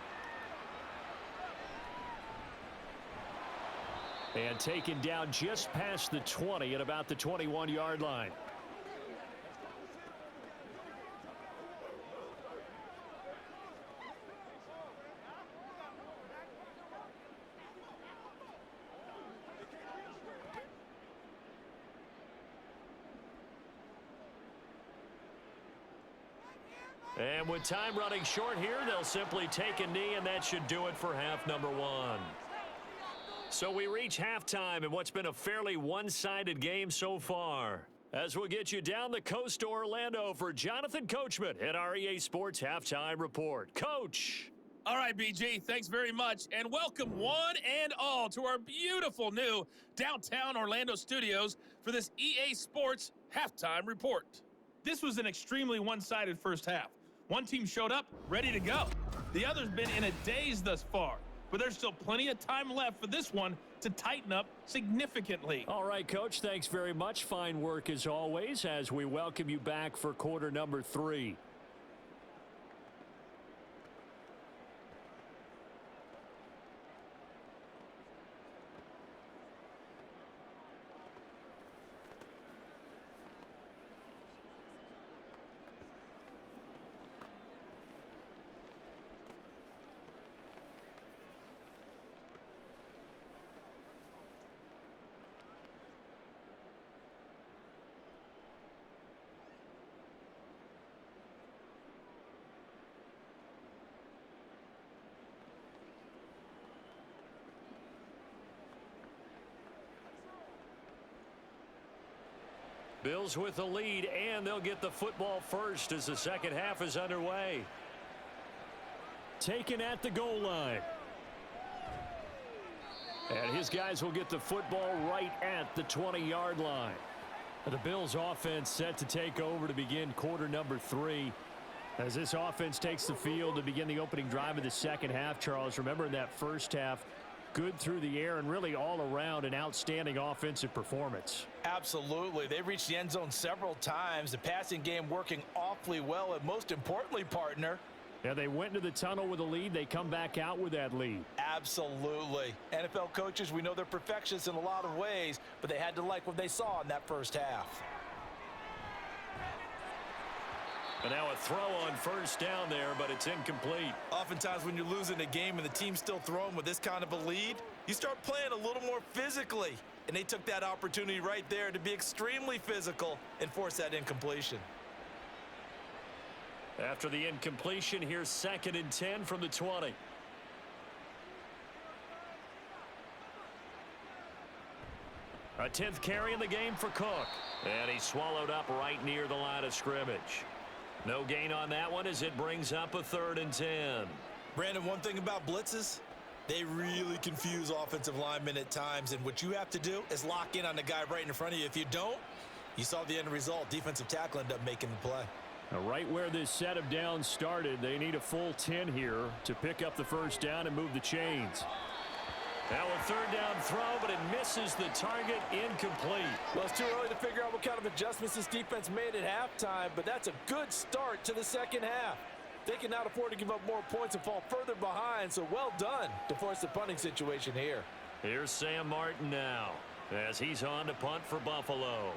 And taken down just past the 20 at about the 21-yard line. And with time running short here, they'll simply take a knee, and that should do it for half number 1. So we reach halftime in what's been a fairly one-sided game so far. As we'll get you down the coast to Orlando for Jonathan Coachman at our EA Sports Halftime Report. Coach. All right, BG, thanks very much, and welcome one and all to our beautiful new downtown Orlando studios for this EA Sports Halftime Report. This was an extremely one-sided first half. One team showed up, ready to go. The other's been in a daze thus far, but there's still plenty of time left for this one to tighten up significantly. All right, Coach, thanks very much. Fine work as always as we welcome you back for quarter number 3. Bills with the lead, and they'll get the football first as the second half is underway. Taken at the goal line. And his guys will get the football right at the 20-yard line. The Bills offense set to take over to begin quarter number 3. As this offense takes the field to begin the opening drive of the second half, Charles, remember in that first half, good through the air and really all around an outstanding offensive performance. Absolutely. They reached the end zone several times. The passing game working awfully well, and most importantly, partner, yeah, they went into the tunnel with a lead. They come back out with that lead. Absolutely. NFL coaches, we know they're perfectionists in a lot of ways, but they had to like what they saw in that first half. And now a throw on first down there, but it's incomplete. Oftentimes when you're losing a game and the team's still throwing with this kind of a lead, you start playing a little more physically. And they took that opportunity right there to be extremely physical and force that incompletion. After the incompletion, here's 2nd and 10 from the 20. A 10th carry in the game for Cook. And he's swallowed up right near the line of scrimmage. No gain on that one as it brings up a 3rd and 10. Brandon, one thing about blitzes, they really confuse offensive linemen at times, and what you have to do is lock in on the guy right in front of you. If you don't, you saw the end result. Defensive tackle ended up making the play. Now, right where this set of downs started, they need a full 10 here to pick up the first down and move the chains. Now a 3rd down throw, but it misses the target, incomplete. Well, it's too early to figure out what kind of adjustments this defense made at halftime, but that's a good start to the second half. They can now afford to give up more points and fall further behind, so well done to force the punting situation here. Here's Sam Martin now as he's on to punt for Buffalo.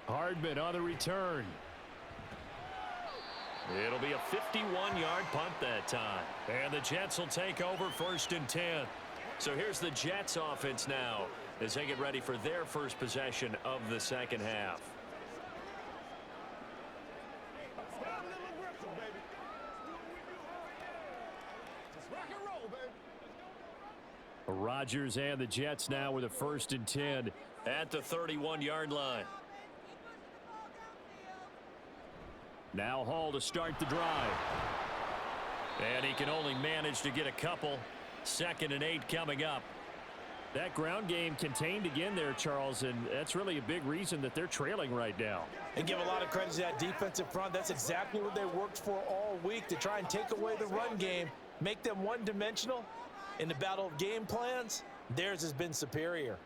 Hardman on the return. It'll be a 51-yard punt that time. And the Jets will take over 1st and 10. So here's the Jets offense now as they get ready for their first possession of the second half. Rodgers and the Jets now with a 1st and 10 at the 31-yard line. Now Hall to start the drive. And he can only manage to get a couple. 2nd and 8 coming up. That ground game contained again there, Charles, and that's really a big reason that they're trailing right now. And give a lot of credit to that defensive front. That's exactly what they worked for all week, to try and take away the run game, make them one-dimensional. In the battle of game plans, theirs has been superior.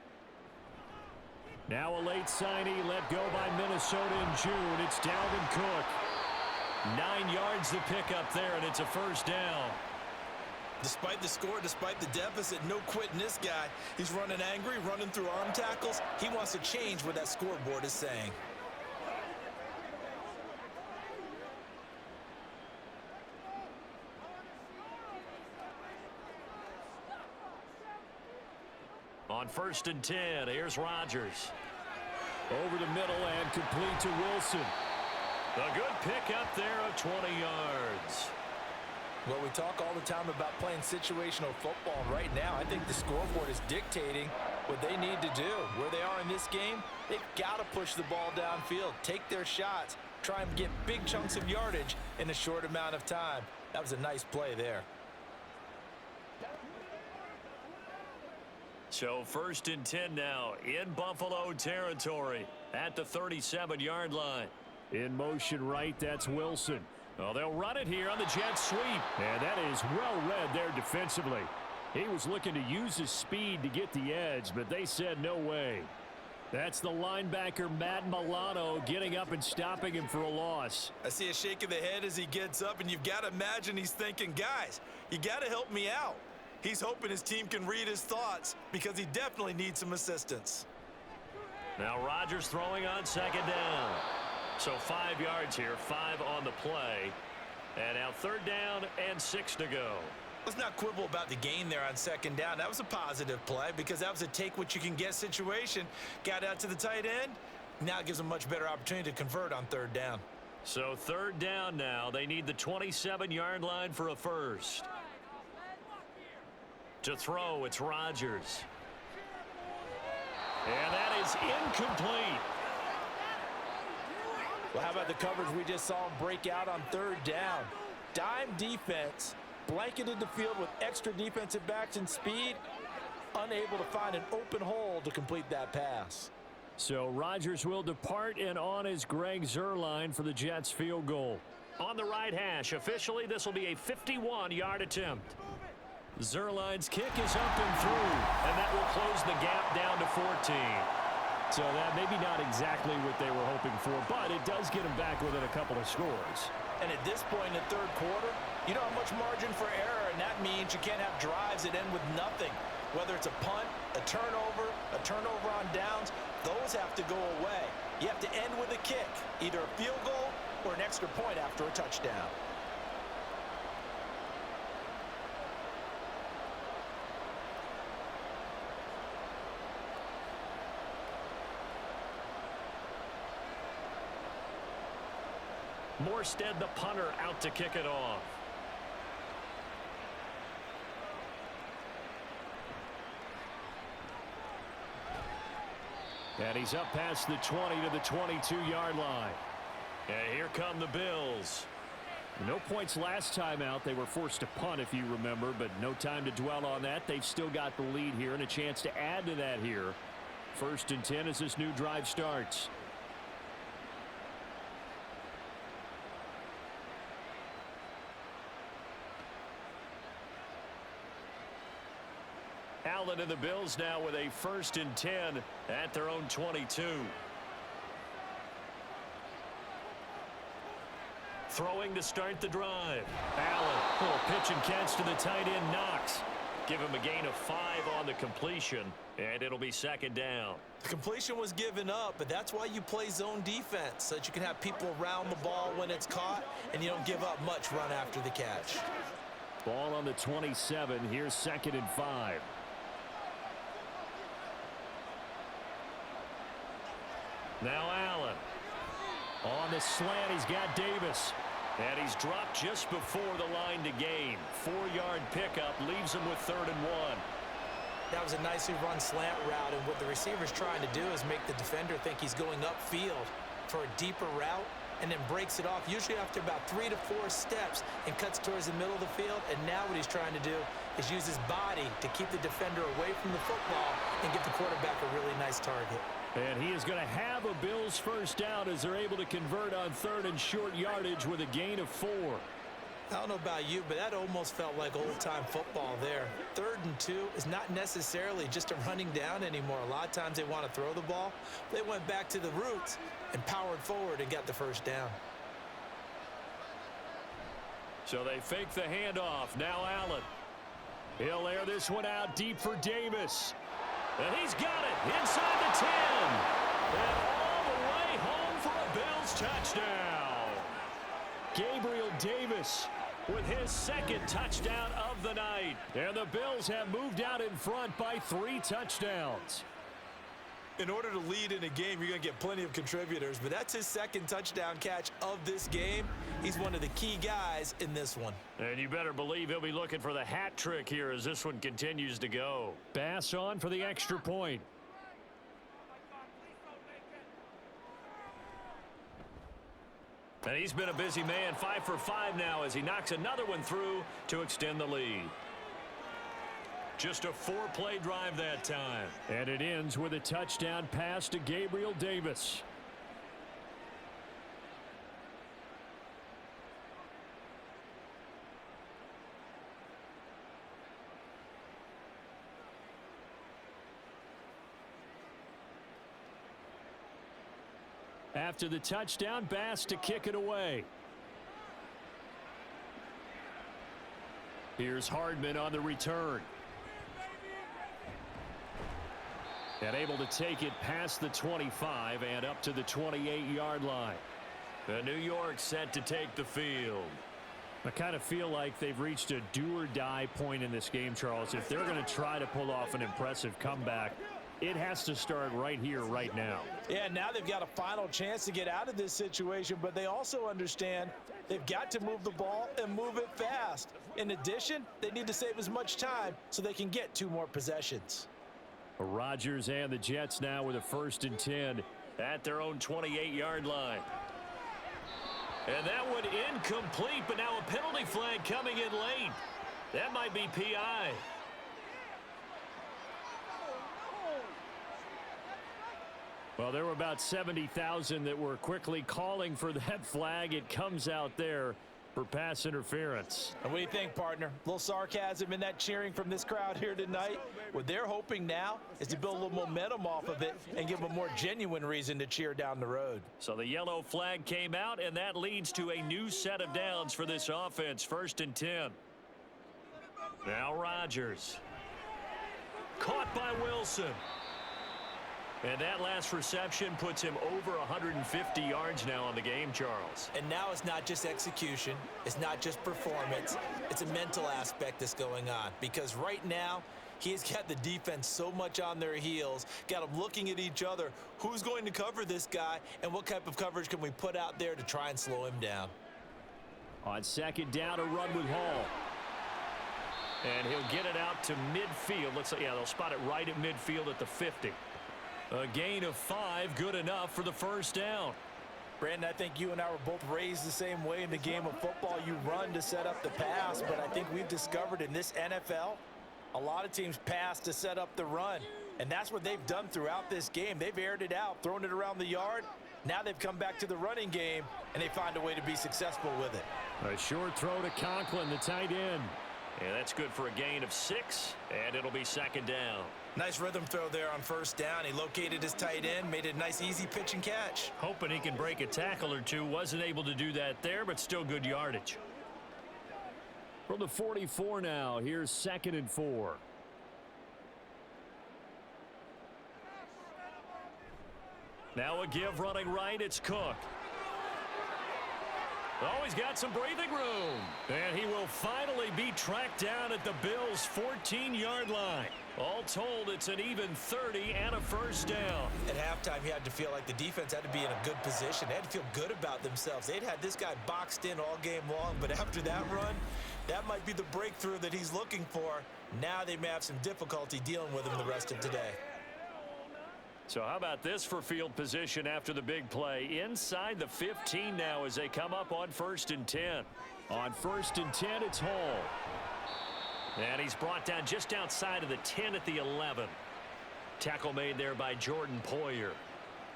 Now a late signee let go by Minnesota in June. It's Dalvin Cook. 9 yards to pick up there, and it's a 1st down. Despite the score, despite the deficit, no quitting this guy. He's running angry, running through arm tackles. He wants to change what that scoreboard is saying. On 1st and 10, here's Rodgers. Over the middle and complete to Wilson. A good pick up there of 20 yards. Well, we talk all the time about playing situational football. Right now, I think the scoreboard is dictating what they need to do. Where they are in this game, they've got to push the ball downfield, take their shots, try and get big chunks of yardage in a short amount of time. That was a nice play there. So 1st and 10 now in Buffalo territory at the 37-yard line. In motion right, that's Wilson. Well, they'll run it here on the jet sweep. And that is well read there defensively. He was looking to use his speed to get the edge, but they said no way. That's the linebacker, Matt Milano, getting up and stopping him for a loss. I see a shake of the head as he gets up, and you've got to imagine he's thinking, guys, you got to help me out. He's hoping his team can read his thoughts because he definitely needs some assistance. Now Rodgers throwing on 2nd down. So 5 yards here, 5 on the play. And now 3rd down and 6 to go. Let's not quibble about the gain there on 2nd down. That was a positive play because that was a take-what-you-can-get situation. Got out to the tight end. Now it gives them a much better opportunity to convert on 3rd down. So 3rd down now. They need the 27-yard line for a first. To throw, it's Rodgers. And that is incomplete. Well, how about the coverage we just saw him break out on 3rd down? Dime defense, blanketed the field with extra defensive backs and speed, unable to find an open hole to complete that pass. So Rodgers will depart, and on is Greg Zuerlein for the Jets field goal. On the right hash, officially this will be a 51-yard attempt. Zuerlein's kick is up and through, and that will close the gap down to 14. So that maybe not exactly what they were hoping for, but it does get them back within a couple of scores. And at this point in the 3rd quarter, you don't have much margin for error, and that means you can't have drives that end with nothing. Whether it's a punt, a turnover on downs, those have to go away. You have to end with a kick, either a field goal or an extra point after a touchdown. Morstead, the punter, out to kick it off. And he's up past the 20 to the 22-yard line. And here come the Bills. No points last time out. They were forced to punt, if you remember, but no time to dwell on that. They've still got the lead here and a chance to add to that here. 1st and 10 as this new drive starts. Allen and the Bills now with a 1st and 10 at their own 22. Throwing to start the drive. Allen, little pitch and catch to the tight end, Knox. Give him a gain of 5 on the completion, and it'll be 2nd down. The completion was given up, but that's why you play zone defense, so that you can have people around the ball when it's caught, and you don't give up much run after the catch. Ball on the 27. Here's 2nd and 5. Now Allen. On the slant, he's got Davis. And he's dropped just before the line to gain. 4-yard pickup leaves him with 3rd and 1. That was a nicely run slant route, and what the receiver's trying to do is make the defender think he's going upfield for a deeper route, and then breaks it off, usually after about 3 to 4 steps, and cuts towards the middle of the field. And now what he's trying to do is use his body to keep the defender away from the football and give the quarterback a really nice target. And he is going to have a Bills 1st down as they're able to convert on 3rd and short yardage with a gain of 4. I don't know about you, but that almost felt like old-time football there. 3rd and 2 is not necessarily just a running down anymore. A lot of times they want to throw the ball. They went back to the roots and powered forward and got the 1st down. So they fake the handoff. Now Allen. He'll air this one out deep for Davis. And he's got it inside the 10. And all the way home for a Bills touchdown. Gabriel Davis with his 2nd touchdown of the night. And the Bills have moved out in front by 3 touchdowns. In order to lead in a game, you're going to get plenty of contributors, but that's his 2nd touchdown catch of this game. He's one of the key guys in this one. And you better believe he'll be looking for the hat trick here as this one continues to go. Bass on for the extra point. And he's been a busy man, 5 for 5 now as he knocks another one through to extend the lead. Just a 4-play drive that time. And it ends with a touchdown pass to Gabriel Davis. After the touchdown, Bass to kick it away. Here's Hardman on the return. And able to take it past the 25 and up to the 28-yard line. The New York set to take the field. I kind of feel like they've reached a do-or-die point in this game, Charles. If they're going to try to pull off an impressive comeback, it has to start right here, right now. Yeah, now they've got a final chance to get out of this situation, but they also understand they've got to move the ball and move it fast. In addition, they need to save as much time so they can get 2 more possessions. Rodgers and the Jets now with a 1st and 10 at their own 28-yard line. And that one incomplete, but now a penalty flag coming in late. That might be PI. Well, there were about 70,000 that were quickly calling for that flag. It comes out there for pass interference. And what do you think, partner? A little sarcasm in that cheering from this crowd here tonight. What they're hoping now is to build a little momentum off of it and give them a more genuine reason to cheer down the road. So the yellow flag came out, and that leads to a new set of downs for this offense. 1st and 10. Now Rodgers. Caught by Wilson. And that last reception puts him over 150 yards now on the game, Charles. And now it's not just execution. It's not just performance. It's a mental aspect that's going on. Because right now, He's got the defense so much on their heels, got them looking at each other. Who's going to cover this guy, and what type of coverage can we put out there to try and slow him down? On second down, a run with Hall. And he'll get it out to midfield. They'll spot it right at midfield at the 50. A gain of 5, good enough for the first down. Brandon, I think you and I were both raised the same way in the game of football. You run to set up the pass, but I think we've discovered in this NFL, a lot of teams pass to set up the run. And that's what they've done throughout this game. They've aired it out, thrown it around the yard. Now they've come back to the running game, and they find a way to be successful with it. A short throw to Conklin, the tight end. And that's good for a gain of 6, and it'll be second down. Nice rhythm throw there on first down. He located his tight end, made it a nice, easy pitch and catch. Hoping he can break a tackle or two. Wasn't able to do that there, but still good yardage. From the 44 now, here's 2nd and 4. Now a give running right, it's Cook. Oh, he's got some breathing room. And he will finally be tracked down at the Bills' 14-yard line. All told, it's an even 30 and a first down. At halftime, you had to feel like the defense had to be in a good position. They had to feel good about themselves. They'd had this guy boxed in all game long, but after that run, that might be the breakthrough that he's looking for. Now they may have some difficulty dealing with him the rest of today. So how about this for field position after the big play? Inside the 15 now as they come up on 1st and 10. On 1st and 10, it's Hall. And he's brought down just outside of the 10 at the 11. Tackle made there by Jordan Poyer.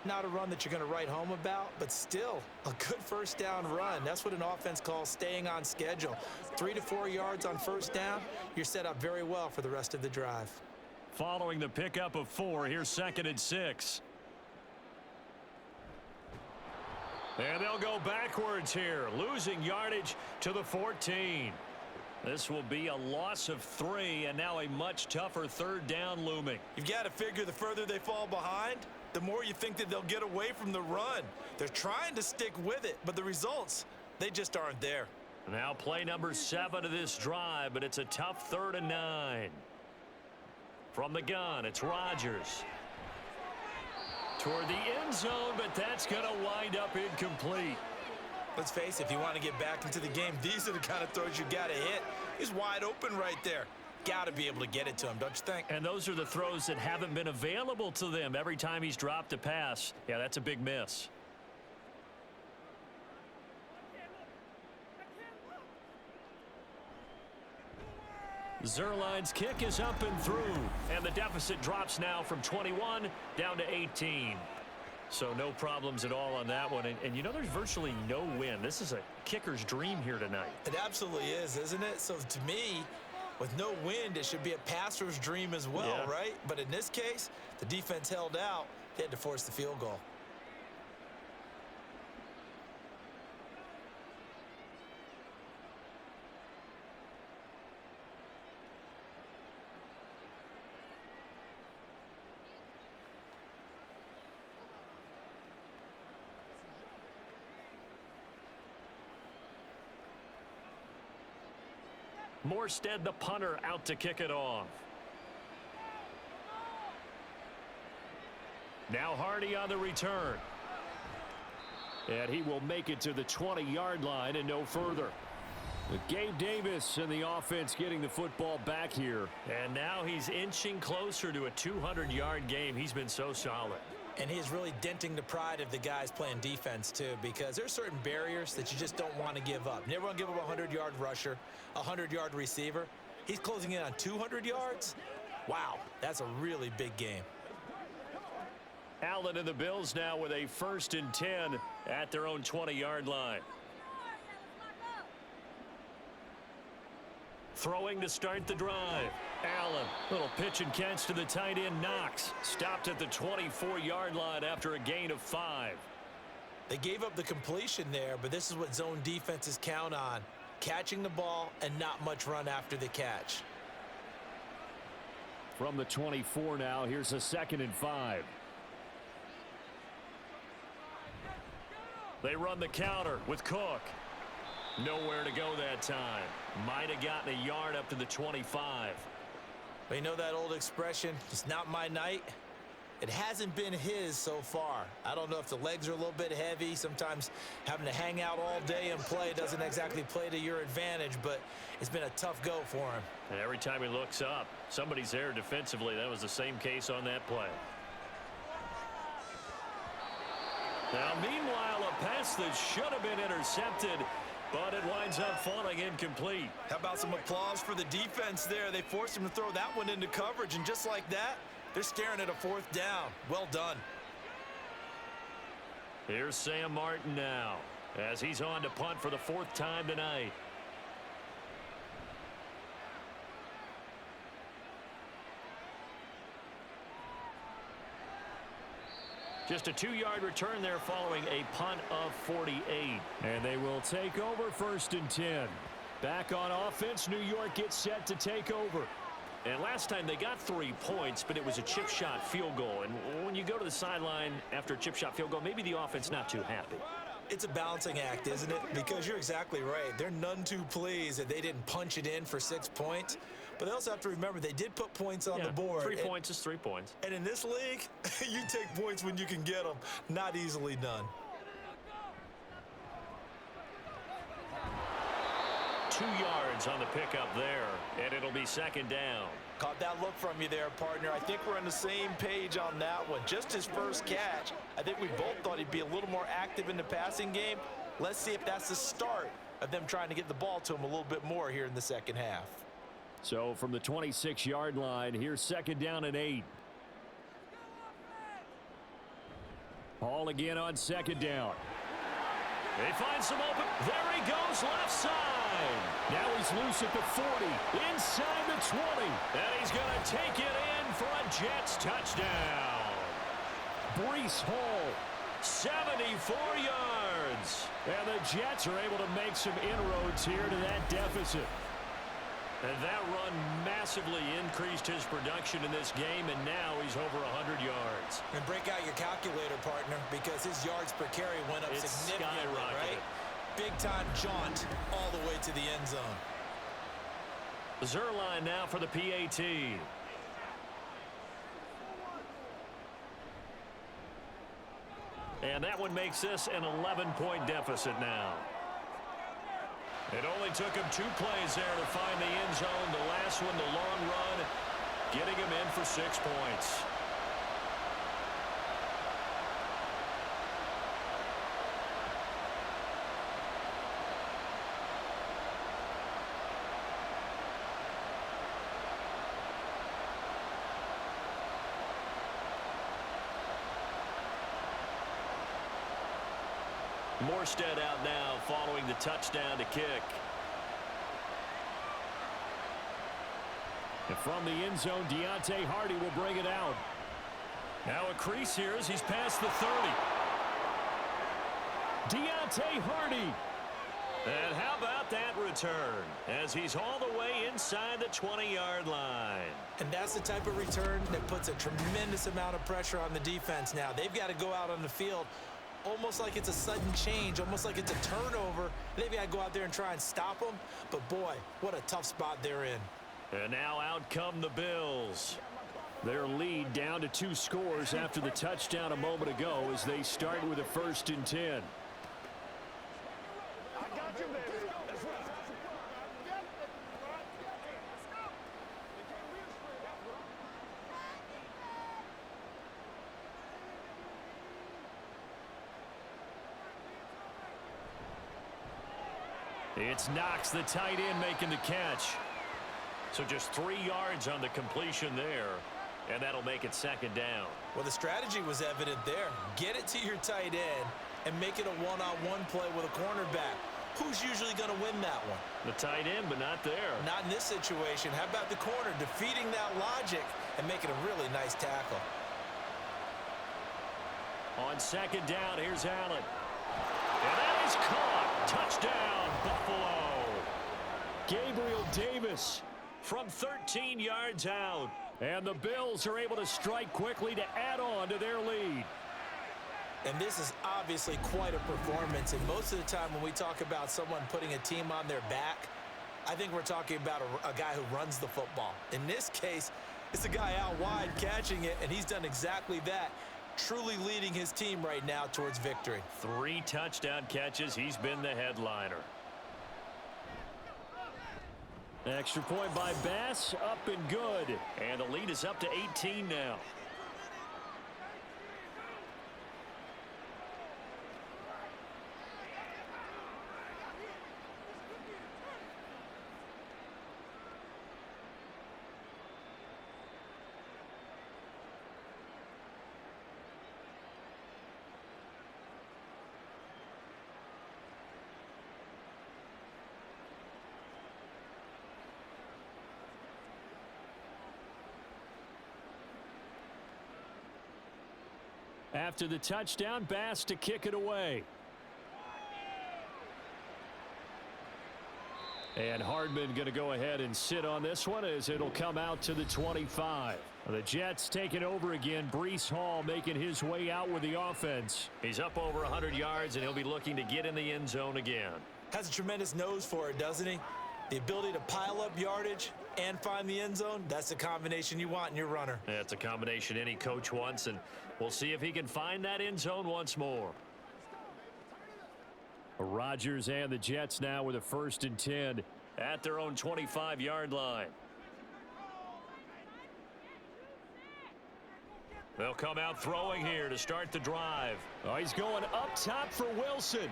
Not a run that you're going to write home about, but still a good first down run. That's what an offense calls staying on schedule. 3 to 4 yards on first down, you're set up very well for the rest of the drive. Following the pickup of 4, here's 2nd and 6. And they'll go backwards here, losing yardage to the 14. This will be a loss of 3, and now a much tougher 3rd down looming. You've got to figure the further they fall behind, the more you think that they'll get away from the run. They're trying to stick with it, but the results, they just aren't there. Now play number 7 of this drive, but it's a tough 3rd and 9. From the gun, it's Rodgers. Toward the end zone, but that's going to wind up incomplete. Let's face it, if you want to get back into the game, these are the kind of throws you got to hit. He's wide open right there. Got to be able to get it to him, don't you think? And those are the throws that haven't been available to them every time he's dropped a pass. Yeah, that's a big miss. Zerline's kick is up and through, and the deficit drops now from 21 down to 18. So no problems at all on that one. And you know, there's virtually no wind. This is a kicker's dream here tonight. It absolutely is, isn't it? So to me, with no wind, it should be a passer's dream as well, Yeah. right? But in this case, the defense held out. They had to force the field goal. Morstead, the punter, out to kick it off. Now Hardy on the return. And he will make it to the 20-yard line and no further. With Gabe Davis and the offense getting the football back here. And now he's inching closer to a 200-yard game. He's been so solid. And he's really denting the pride of the guys playing defense, too, because there's certain barriers that you just don't want to give up. You never want to give up a 100-yard rusher, a 100-yard receiver. He's closing in on 200 yards. Wow, that's a really big game. Allen and the Bills now with a 1st and 10 at their own 20-yard line. Throwing to start the drive. Allen, little pitch and catch to the tight end Knox. Stopped at the 24-yard line after a gain of 5. They gave up the completion there, but this is what zone defenses count on. Catching the ball and not much run after the catch. From the 24 now, here's a 2nd and 5. They run the counter with Cook. Nowhere to go that time. Might have gotten a yard up to the 25. Well, you know that old expression, it's not my night? It hasn't been his so far. I don't know if the legs are a little bit heavy. Sometimes having to hang out all day and play doesn't exactly play to your advantage, but it's been a tough go for him. And every time he looks up, somebody's there defensively. That was the same case on that play. Now, meanwhile, a pass that should have been intercepted, but it winds up falling incomplete. How about some applause for the defense there? They forced him to throw that one into coverage, and just like that, they're staring at a fourth down. Well done. Here's Sam Martin now, as he's on to punt for the fourth time tonight. Just a 2-yard return there following a punt of 48. And they will take over 1st and 10. Back on offense, New York gets set to take over. And last time they got 3 points, but it was a chip shot field goal. And when you go to the sideline after a chip shot field goal, maybe the offense not too happy. It's a balancing act, isn't it? Because you're exactly right. They're none too pleased that they didn't punch it in for 6 points. But they also have to remember they did put points on the board. 3 points is 3 points. And in this league, you take points when you can get them. Not easily done. 2 yards on the pickup there, and it'll be 2nd down. Caught that look from you there, partner. I think we're on the same page on that one. Just his first catch. I think we both thought he'd be a little more active in the passing game. Let's see if that's the start of them trying to get the ball to him a little bit more here in the second half. So from the 26-yard line, here's 2nd down and 8. Ball again on 2nd down. They find some open. There he goes, left side. Now he's loose at the 40, inside the 20. And he's going to take it in for a Jets touchdown. Breece Hall, 74 yards. And the Jets are able to make some inroads here to that deficit. And that run massively increased his production in this game, and now he's over 100 yards. And break out your calculator, partner, because his yards per carry went up significantly, right? Big-time jaunt all the way to the end zone. Zerline now for the PAT. And that one makes this an 11-point deficit now. It only took him 2 plays there to find the end zone. The last one, the long run, getting him in for 6 points. Morstead out now following the touchdown to kick. And from the end zone, Deontay Hardy will bring it out. Now a crease here as he's past the 30. Deontay Hardy. And how about that return as he's all the way inside the 20-yard line. And that's the type of return that puts a tremendous amount of pressure on the defense now. They've got to go out on the field almost like it's a sudden change, almost like it's a turnover. They've got to go out there and try and stop them. But, boy, what a tough spot they're in. And now out come the Bills. Their lead down to 2 scores after the touchdown a moment ago as they start with a 1st and 10. It's Knox, the tight end, making the catch. So just 3 yards on the completion there, and that'll make it 2nd down. Well, the strategy was evident there. Get it to your tight end and make it a one-on-one play with a cornerback. Who's usually going to win that one? The tight end, but not there. Not in this situation. How about the corner defeating that logic and making a really nice tackle? On 2nd down, here's Allen. And that is caught. Touchdown, Buffalo. Gabriel Davis from 13 yards out. And the Bills are able to strike quickly to add on to their lead. And this is obviously quite a performance. And most of the time when we talk about someone putting a team on their back, I think we're talking about a guy who runs the football. In this case, it's a guy out wide catching it, and he's done exactly that, truly leading his team right now towards victory. 3 touchdown catches. He's been the headliner. Extra point by Bass, up and good. And the lead is up to 18 now. After the touchdown, Bass to kick it away. And Hardman going to go ahead and sit on this one as it'll come out to the 25. The Jets taking over again. Breece Hall making his way out with the offense. He's up over 100 yards, and he'll be looking to get in the end zone again. Has a tremendous nose for it, doesn't he? The ability to pile up yardage and find the end zone, that's the combination you want in your runner. That's a combination any coach wants, and we'll see if he can find that end zone once more. Rodgers and the Jets now with a 1st and 10 at their own 25-yard line. They'll come out throwing here to start the drive. Oh, he's going up top for Wilson.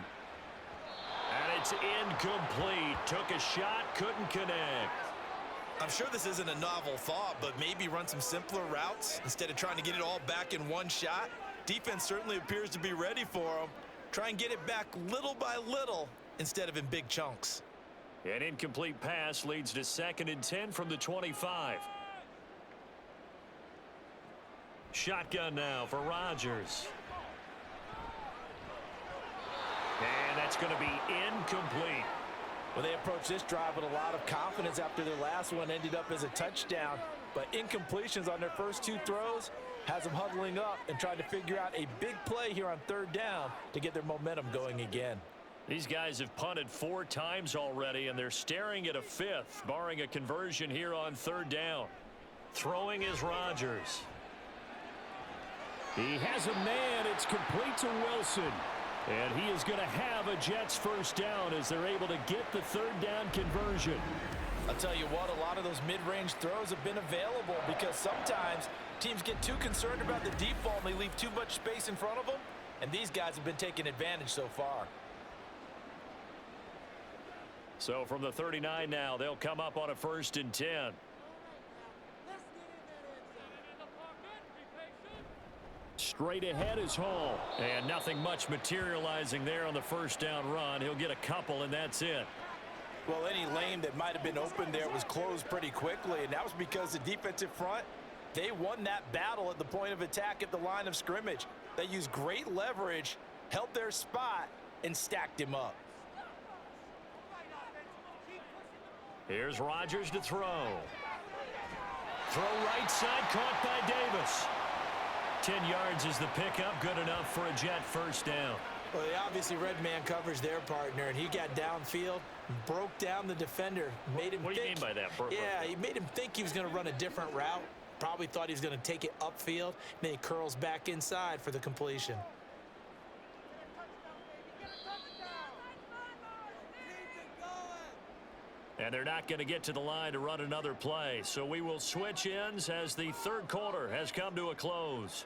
And it's incomplete. Took a shot, couldn't connect. I'm sure this isn't a novel thought, but maybe run some simpler routes instead of trying to get it all back in one shot. Defense certainly appears to be ready for him. Try and get it back little by little instead of in big chunks. An incomplete pass leads to 2nd and 10 from the 25. Shotgun now for Rodgers. And that's going to be incomplete. Well, they approached this drive with a lot of confidence after their last one ended up as a touchdown. But incompletions on their first 2 throws has them huddling up and trying to figure out a big play here on 3rd down to get their momentum going again. These guys have punted 4 times already, and they're staring at a 5th, barring a conversion here on 3rd down. Throwing is Rodgers. He has a man. It's complete to Wilson. And he is going to have a Jets 1st down as they're able to get the 3rd down conversion. I'll tell you what, a lot of those mid-range throws have been available because sometimes teams get too concerned about the deep ball and they leave too much space in front of them. And these guys have been taking advantage so far. So from the 39 now, they'll come up on a 1st and 10. Straight ahead is Hall. And nothing much materializing there on the 1st down run. He'll get a couple, and that's it. Well, any lane that might have been open there was closed pretty quickly, and that was because the defensive front, they won that battle at the point of attack at the line of scrimmage. They used great leverage, held their spot, and stacked him up. Here's Rodgers to throw. Throw right side, caught by Davis. 10 yards is the pickup, good enough for a Jet 1st down. Well, they obviously red man coverage their partner, and he got downfield, broke down the defender, made him What do you mean by that? Yeah, he made him think he was going to run a different route. Probably thought he was going to take it upfield. Then he curls back inside for the completion. And they're not going to get to the line to run another play. So we will switch ends as the 3rd quarter has come to a close.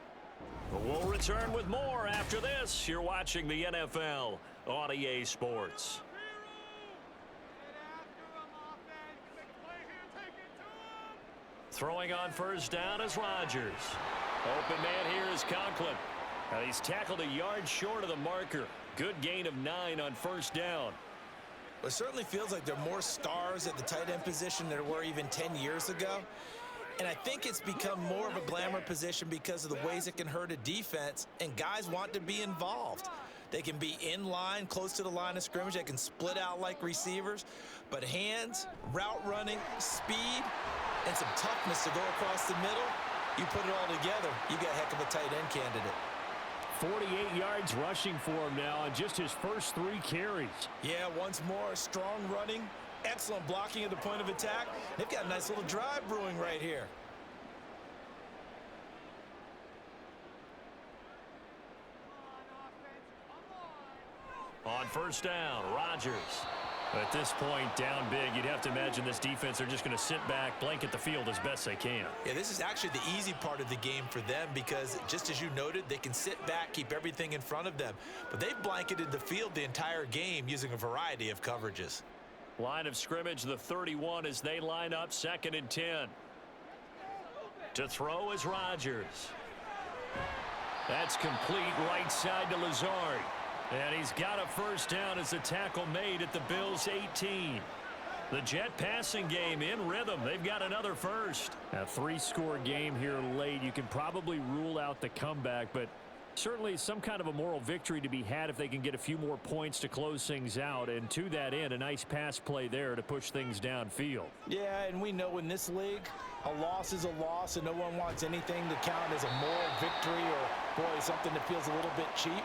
We'll return with more after this. You're watching the NFL on EA Sports. Throwing on 1st down is Rodgers. Open man here is Conklin. He's tackled a yard short of the marker. Good gain of 9 on 1st down. It certainly feels like there are more stars at the tight end position than there were even 10 years ago. And I think it's become more of a glamour position because of the ways it can hurt a defense, and guys want to be involved. They can be in line, close to the line of scrimmage. They can split out like receivers. But hands, route running, speed, and some toughness to go across the middle, you put it all together, you got a heck of a tight end candidate. 48 yards rushing for him now on just his first 3 carries. Yeah, once more, strong running Excellent blocking at the point of attack. They've got a nice little drive brewing right here. On first down, Rodgers. At this point, down big, you'd have to imagine this defense are just going to sit back, blanket the field as best they can. Yeah, this is actually the easy part of the game for them because, just as you noted, they can sit back, keep everything in front of them. But they've blanketed the field the entire game using a variety of coverages. Line of scrimmage, the 31 as they line up, 2nd and 10. To throw is Rodgers. That's complete right side to Lazard. And he's got a first down as the tackle made at the Bills' 18. The Jet passing game in rhythm. They've got another first. A 3-score game here late. You can probably rule out the comeback, but certainly some kind of a moral victory to be had if they can get a few more points to close things out. And to that end, a nice pass play there to push things downfield. Yeah, and we know in this league, a loss is a loss, and no one wants anything to count as a moral victory or, boy, something that feels a little bit cheap.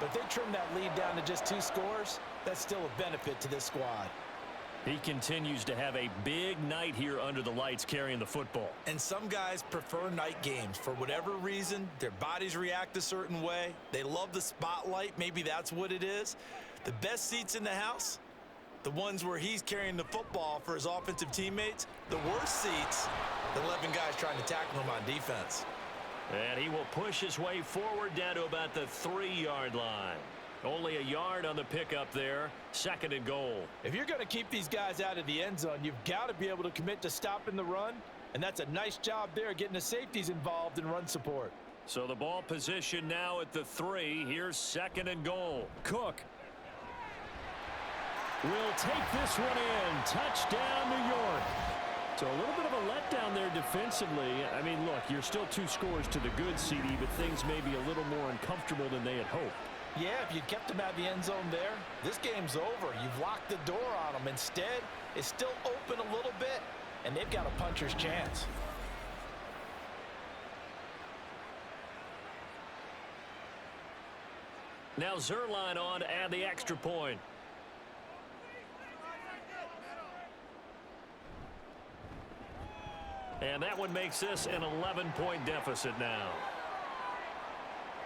But if they trim that lead down to just 2 scores, that's still a benefit to this squad. He continues to have a big night here under the lights carrying the football. And some guys prefer night games. For whatever reason, their bodies react a certain way. They love the spotlight. Maybe that's what it is. The best seats in the house, the ones where he's carrying the football for his offensive teammates. The worst seats, the 11 guys trying to tackle him on defense. And he will push his way forward down to about the 3-yard line. Only a yard on the pickup there. 2nd and goal. If you're going to keep these guys out of the end zone, you've got to be able to commit to stopping the run. And that's a nice job there, getting the safeties involved in run support. So the ball position now at the 3. Here's 2nd and goal. Cook will take this one in. Touchdown, New York. So a little bit of a letdown there defensively. I mean, look, you're still 2 scores to the good, CD, but things may be a little more uncomfortable than they had hoped. Yeah, if you kept them out of the end zone there, this game's over. You've locked the door on them. Instead, it's still open a little bit, and they've got a puncher's chance. Now Zerline on to add the extra point. And that one makes this an 11-point deficit now.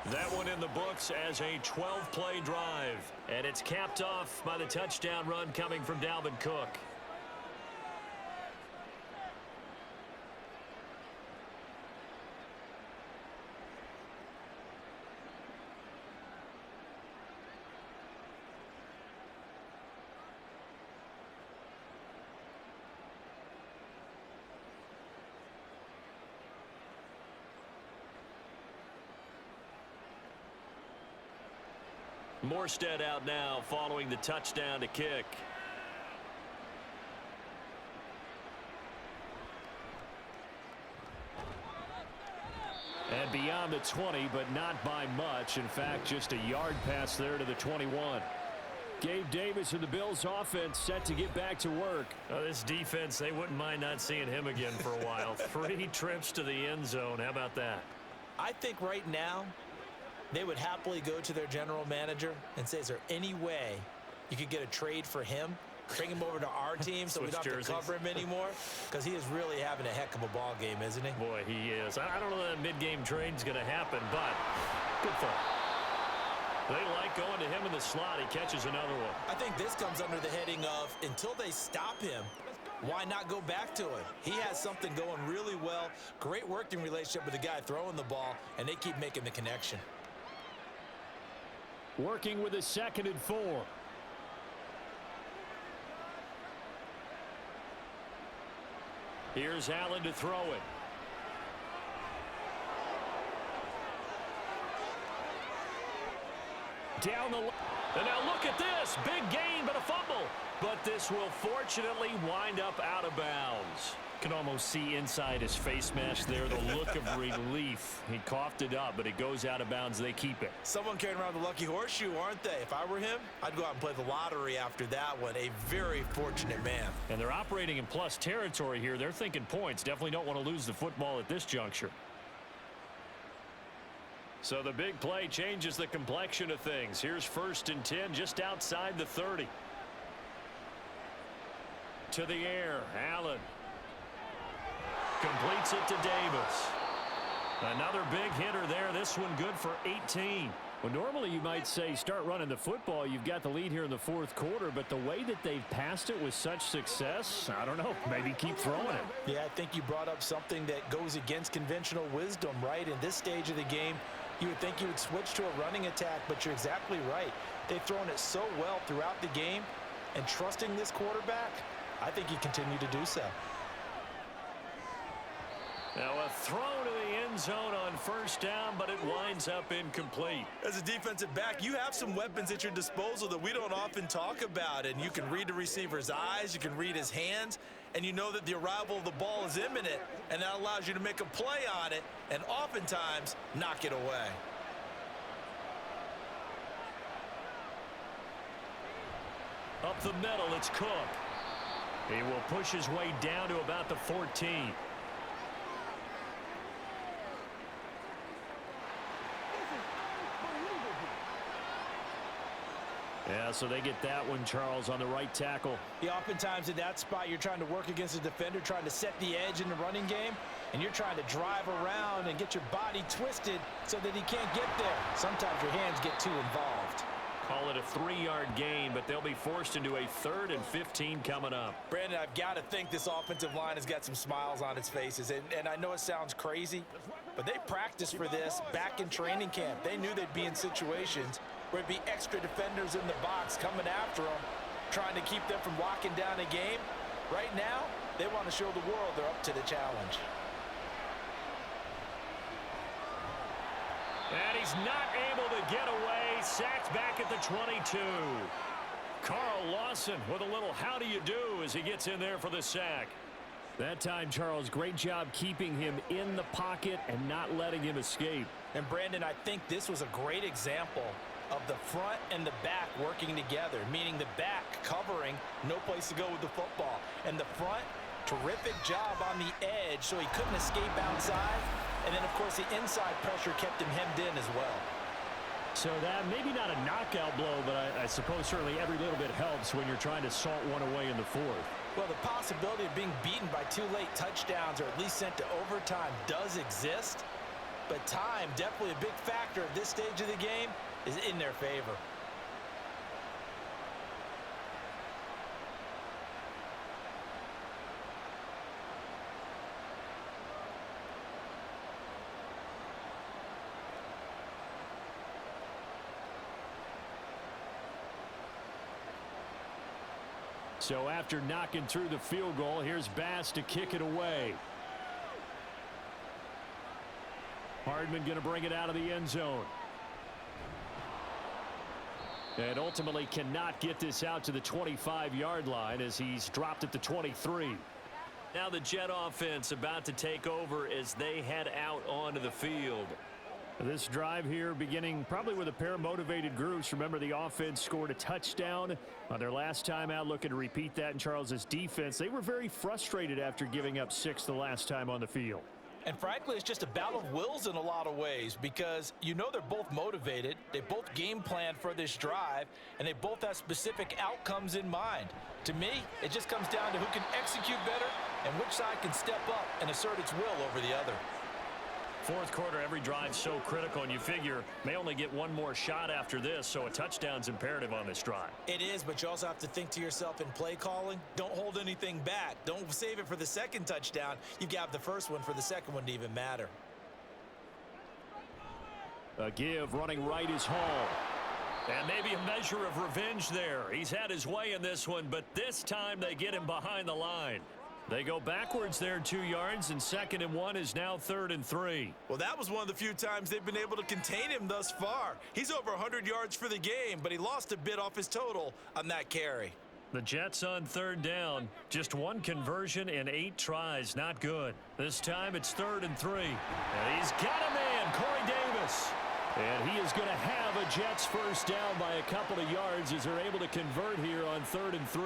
That one in the books as a 12-play drive. And it's capped off by the touchdown run coming from Dalvin Cook. Morstead out now following the touchdown to kick. And beyond the 20, but not by much. In fact, just a yard pass there to the 21. Gabe Davis and the Bills offense set to get back to work. This defense, they wouldn't mind not seeing him again for a while. 3 trips to the end zone. How about that? I think right now, they would happily go to their general manager and say, is there any way you could get a trade for him? Bring him over to our team so we don't have to cover him anymore? Because he is really having a heck of a ball game, isn't he? Boy, he is. I don't know that mid-game trade's going to happen, but good for him. They like going to him in the slot. He catches another one. I think this comes under the heading of, until they stop him, why not go back to him? He has something going really well. Great working relationship with the guy throwing the ball, and they keep making the connection. Working with a 2nd and 4. Here's Allen to throw it. Down the... And now look at this. Big gain, but a fumble. But this will fortunately wind up out of bounds. Can almost see inside his face mask there the look of relief. He coughed it up, but it goes out of bounds. They keep it. Someone carrying around the lucky horseshoe, aren't they? If I were him, I'd go out and play the lottery after that one. A very fortunate man. And they're operating in plus territory here. They're thinking points. Definitely don't want to lose the football at this juncture. So the big play changes the complexion of things. Here's 1st and 10 just outside the 30. to the air. Allen completes it to Davis. Another big hitter there. This one good for 18. Well, normally you might say start running the football. You've got the lead here in the fourth quarter, but the way that they've passed it with such success, I don't know, maybe keep throwing it. Yeah, I think you brought up something that goes against conventional wisdom, right? In this stage of the game, you would think you would switch to a running attack, but you're exactly right. They've thrown it so well throughout the game, and trusting this quarterback, I think you continue to do so. Now a throw to the end zone on first down, but it winds up incomplete. As a defensive back, you have some weapons at your disposal that we don't often talk about, and you can read the receiver's eyes, you can read his hands, and you know that the arrival of the ball is imminent, and that allows you to make a play on it and oftentimes knock it away. Up the middle, it's Cook. He will push his way down to about the 14. Yeah, so they get that one, Charles, on the right tackle. Yeah, oftentimes in that spot, you're trying to work against a defender, trying to set the edge in the running game, and you're trying to drive around and get your body twisted so that he can't get there. Sometimes your hands get too involved. Call it a 3-yard gain, but they'll be forced into a 3rd and 15 coming up. Brandon, I've got to think this offensive line has got some smiles on its faces, and I know it sounds crazy, but they practiced for this back in training camp. They knew they'd be in situations where it'd be extra defenders in the box coming after them, trying to keep them from locking down a game. Right now, they want to show the world they're up to the challenge. And he's not able to get away. Sacked back at the 22. Carl Lawson with a little how do you do as he gets in there for the sack. That time, Charles, great job keeping him in the pocket and not letting him escape. And Brandon, I think this was a great example of the front and the back working together, meaning the back covering, no place to go with the football. And the front, terrific job on the edge so he couldn't escape outside. And then, of course, the inside pressure kept him hemmed in as well. So that maybe not a knockout blow, but I suppose certainly every little bit helps when you're trying to salt one away in the fourth. Well, the possibility of being beaten by 2 late touchdowns or at least sent to overtime does exist. But time, definitely a big factor at this stage of the game, is in their favor. So after knocking through the field goal, here's Bass to kick it away. Hardman going to bring it out of the end zone. And ultimately cannot get this out to the 25-yard line as he's dropped at the 23. Now the Jet offense about to take over as they head out onto the field. This drive here beginning probably with a pair of motivated groups. Remember, the offense scored a touchdown on their last time out, looking to repeat that in Charles's defense. They were very frustrated after giving up 6 the last time on the field. And frankly, it's just a battle of wills in a lot of ways because you know they're both motivated. They both game planned for this drive, and they both have specific outcomes in mind. To me, it just comes down to who can execute better and which side can step up and assert its will over the other. Fourth quarter, every drive so critical, and you figure may only get one more shot after this, so a touchdown's imperative on this drive. It is, but you also have to think to yourself in play calling, don't hold anything back. Don't save it for the second touchdown. You've got the first one for the second one to even matter. A give running right is Hall. And maybe a measure of revenge there. He's had his way in this one, but this time they get him behind the line. They go backwards there 2 yards, and 2nd and 1 is now 3rd and 3. Well, that was one of the few times they've been able to contain him thus far. He's over 100 yards for the game, but he lost a bit off his total on that carry. The Jets on 3rd down. Just 1 conversion and 8 tries. Not good. This time it's 3rd and 3. And he's got a man, Corey Davis. And he is going to have a Jets first down by a couple of yards as they're able to convert here on 3rd and 3.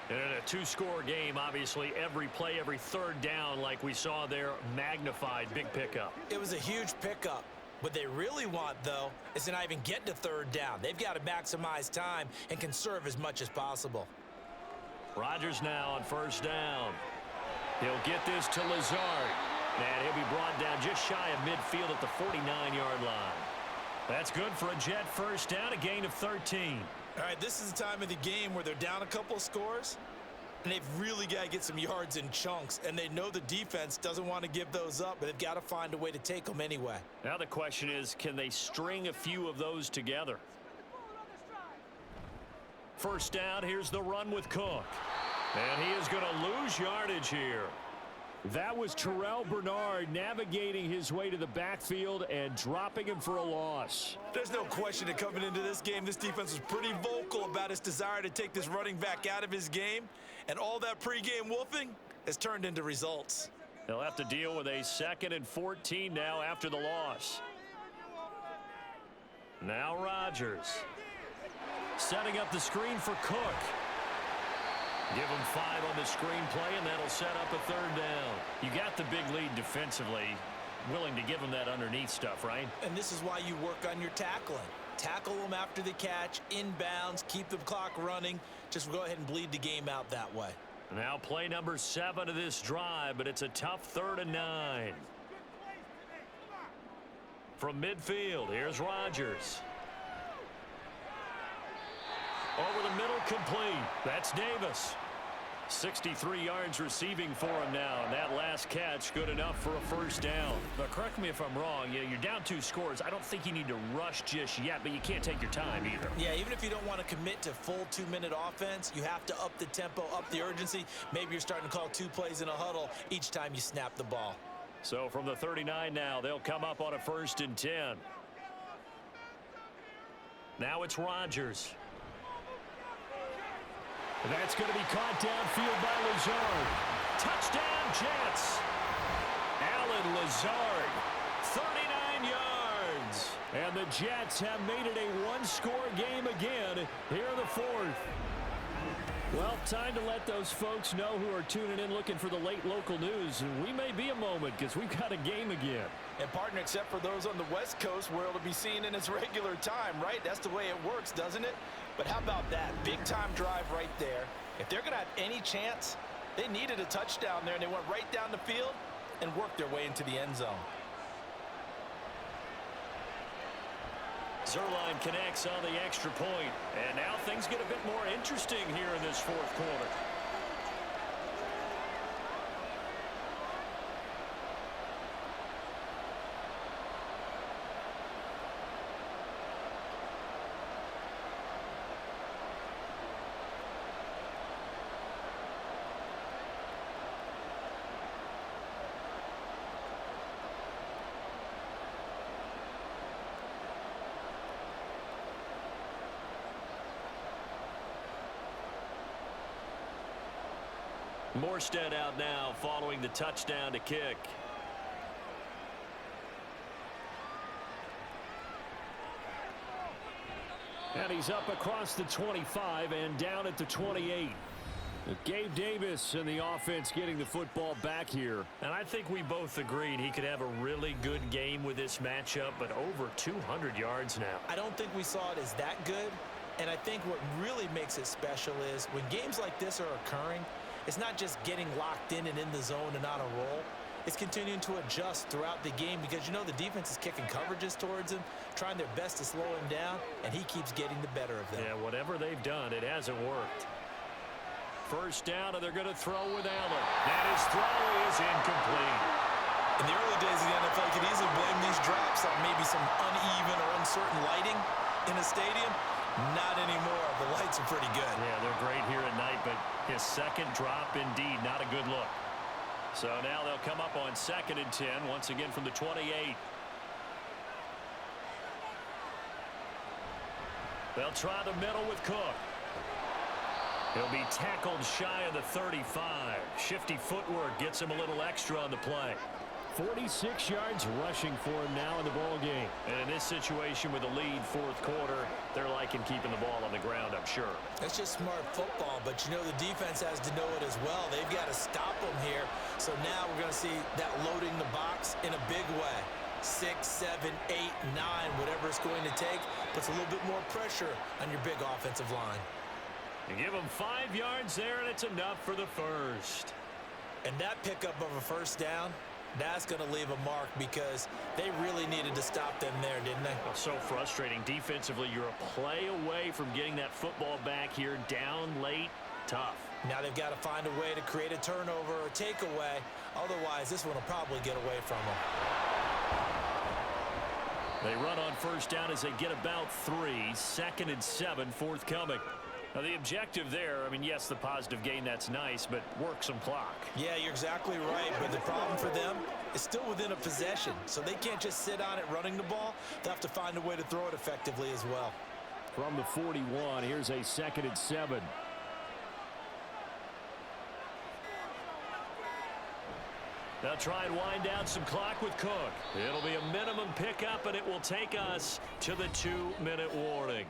And in a 2-score game, obviously, every play, every 3rd down, like we saw there, magnified. Big pickup. It was a huge pickup. What they really want, though, is to not even get to 3rd down. They've got to maximize time and conserve as much as possible. Rodgers now on first down. He'll get this to Lazard. And he'll be brought down just shy of midfield at the 49-yard line. That's good for a Jet first down, a gain of 13. All right, this is the time of the game where they're down a couple of scores, and they've really got to get some yards in chunks, and they know the defense doesn't want to give those up, but they've got to find a way to take them anyway. Now the question is, can they string a few of those together? First down, here's the run with Cook. And he is going to lose yardage here. That was Terrell Bernard navigating his way to the backfield and dropping him for a loss. There's no question that coming into this game, this defense was pretty vocal about its desire to take this running back out of his game, and all that pregame wolfing has turned into results. They'll have to deal with a 2nd and 14 now after the loss. Now Rodgers setting up the screen for Cook. Give him 5 on the screenplay, and that'll set up a 3rd down. You got the big lead defensively, willing to give him that underneath stuff, right? And this is why you work on your tackling. Tackle them after the catch, inbounds, keep the clock running. Just go ahead and bleed the game out that way. Now play number 7 of this drive, but it's a tough 3rd and 9. From midfield, here's Rodgers. Over the middle, complete. That's Davis. 63 yards receiving for him now, and that last catch good enough for a first down. But correct me if I'm wrong, you're down 2 scores. I don't think you need to rush just yet, but you can't take your time either. Yeah, even if you don't want to commit to full 2-minute offense, you have to up the tempo, up the urgency. Maybe you're starting to call 2 plays in a huddle each time you snap the ball. So from the 39 now, they'll come up on a 1st and 10. Now it's Rodgers. That's going to be caught downfield by Lazard. Touchdown, Jets. Alan Lazard, 39 yards. And the Jets have made it a 1-score game again here in the 4th. Well, time to let those folks know who are tuning in looking for the late local news. We may be a moment because we've got a game again. And partner, except for those on the West Coast where it'll be seen in its regular time, right? That's the way it works, doesn't it? But how about that? Big-time drive right there. If they're going to have any chance, they needed a touchdown there, and they went right down the field and worked their way into the end zone. Zerline connects on the extra point. And now things get a bit more interesting here in this 4th quarter. Morstead out now following the touchdown to kick. And he's up across the 25 and down at the 28. Gabe Davis and the offense getting the football back here. And I think we both agreed he could have a really good game with this matchup, but over 200 yards now. I don't think we saw it as that good. And I think what really makes it special is when games like this are occurring, it's not just getting locked in and in the zone and on a roll. It's continuing to adjust throughout the game because, you know, the defense is kicking coverages towards him, trying their best to slow him down, and he keeps getting the better of them. Yeah, whatever they've done, it hasn't worked. First down, and they're going to throw with Allen. And his throw is incomplete. In the early days of the NFL, you could easily blame these drops on maybe some uneven or uncertain lighting in a stadium. Not anymore. The lights are pretty good. Yeah, they're great here at night, but his 2nd drop, indeed, not a good look. So now they'll come up on 2nd and 10, once again from the 28. They'll try the middle with Cook. He'll be tackled shy of the 35. Shifty footwork gets him a little extra on the play. 46 yards rushing for him now in the ball game. And in this situation with the lead 4th quarter, they're liking keeping the ball on the ground, I'm sure. That's just smart football, but you know the defense has to know it as well. They've got to stop them here. So now we're going to see that loading the box in a big way. 6, 7, 8, 9, whatever it's going to take, puts a little bit more pressure on your big offensive line. And give them 5 yards there, and it's enough for the first. And that pickup of a first down, that's going to leave a mark because they really needed to stop them there, didn't they? Well, so frustrating. Defensively, you're a play away from getting that football back here. Down late, tough. Now they've got to find a way to create a turnover or takeaway. Otherwise, this one will probably get away from them. They run on first down as they get about 3. 2nd and 7 forthcoming. Now, the objective there, I mean, yes, the positive gain, that's nice, but work some clock. Yeah, you're exactly right, but the problem for them is still within a possession, so they can't just sit on it running the ball. They'll have to find a way to throw it effectively as well. From the 41, here's a 2nd and 7. They'll try and wind down some clock with Cook. It'll be a minimum pickup, and it will take us to the 2-minute warning.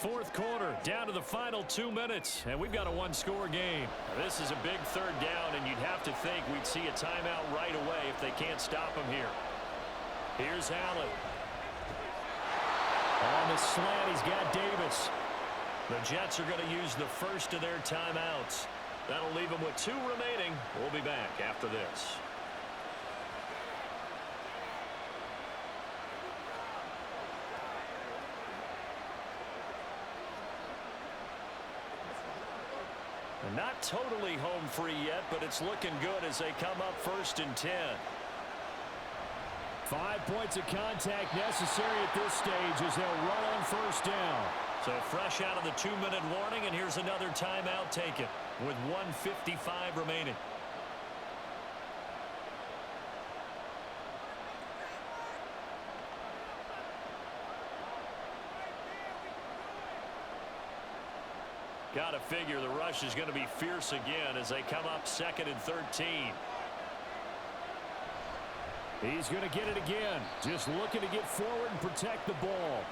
4th quarter, down to the final 2 minutes, and we've got a 1-score game. Now, this is a big 3rd down, and you'd have to think we'd see a timeout right away if they can't stop him here. Here's Allen. On the slant, he's got Davis. The Jets are going to use the first of their timeouts. That'll leave them with 2 remaining. We'll be back after this. Not totally home free yet, but it's looking good as they come up 1st and 10. 5 points of contact necessary at this stage as they'll run on first down. So fresh out of the 2-minute warning, and here's another timeout taken with 1:55 remaining. Got to figure the rush is going to be fierce again as they come up 2nd and 13. He's going to get it again. Just looking to get forward and protect the ball.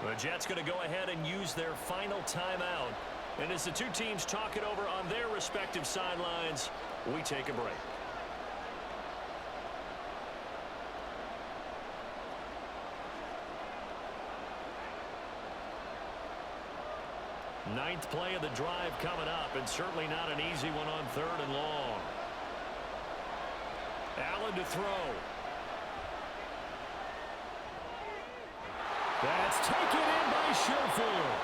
The Jets going to go ahead and use their final timeout. And as the 2 teams talk it over on their respective sidelines, we take a break. Ninth play of the drive coming up, and certainly not an easy one on 3rd and long. Allen to throw. That's taken in by Sherfield.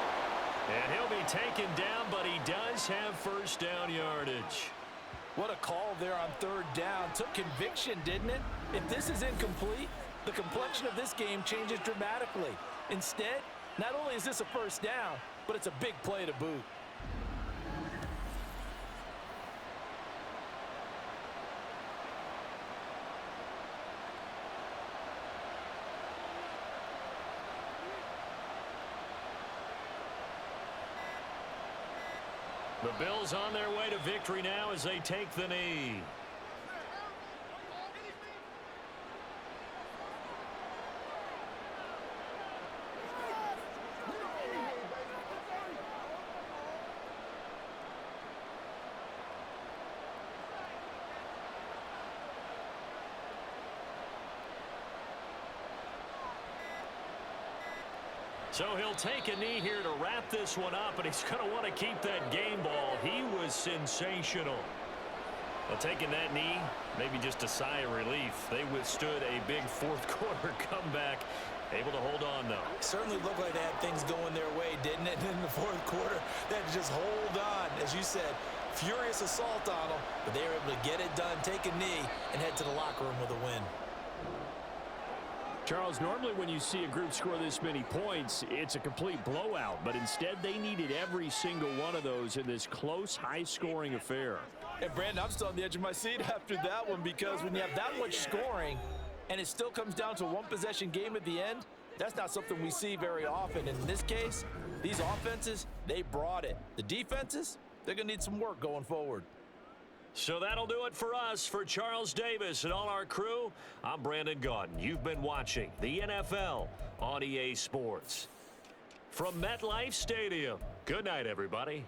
And he'll be taken down, but he does have first down yardage. What a call there on 3rd down. Took conviction, didn't it? If this is incomplete, the complexion of this game changes dramatically. Instead, not only is this a first down, but it's a big play to boot. The Bills on their way to victory now as they take the knee. So he'll take a knee here to wrap this one up, and he's going to want to keep that game ball. He was sensational. Well, taking that knee, maybe just a sigh of relief. They withstood a big 4th quarter comeback. Able to hold on, though. Certainly looked like they had things going their way, didn't it? In the 4th quarter, they had to just hold on. As you said, furious assault on them, but they were able to get it done, take a knee, and head to the locker room with a win. Charles, normally when you see a group score this many points, it's a complete blowout, but instead they needed every single one of those in this close, high-scoring affair. And Brandon, I'm still on the edge of my seat after that one, because when you have that much scoring and it still comes down to a 1-possession game at the end, that's not something we see very often. And in this case, these offenses, they brought it. The defenses, they're going to need some work going forward. So that'll do it for us. For Charles Davis and all our crew, I'm Brandon Gaudin. You've been watching the NFL on EA Sports. From MetLife Stadium, good night, everybody.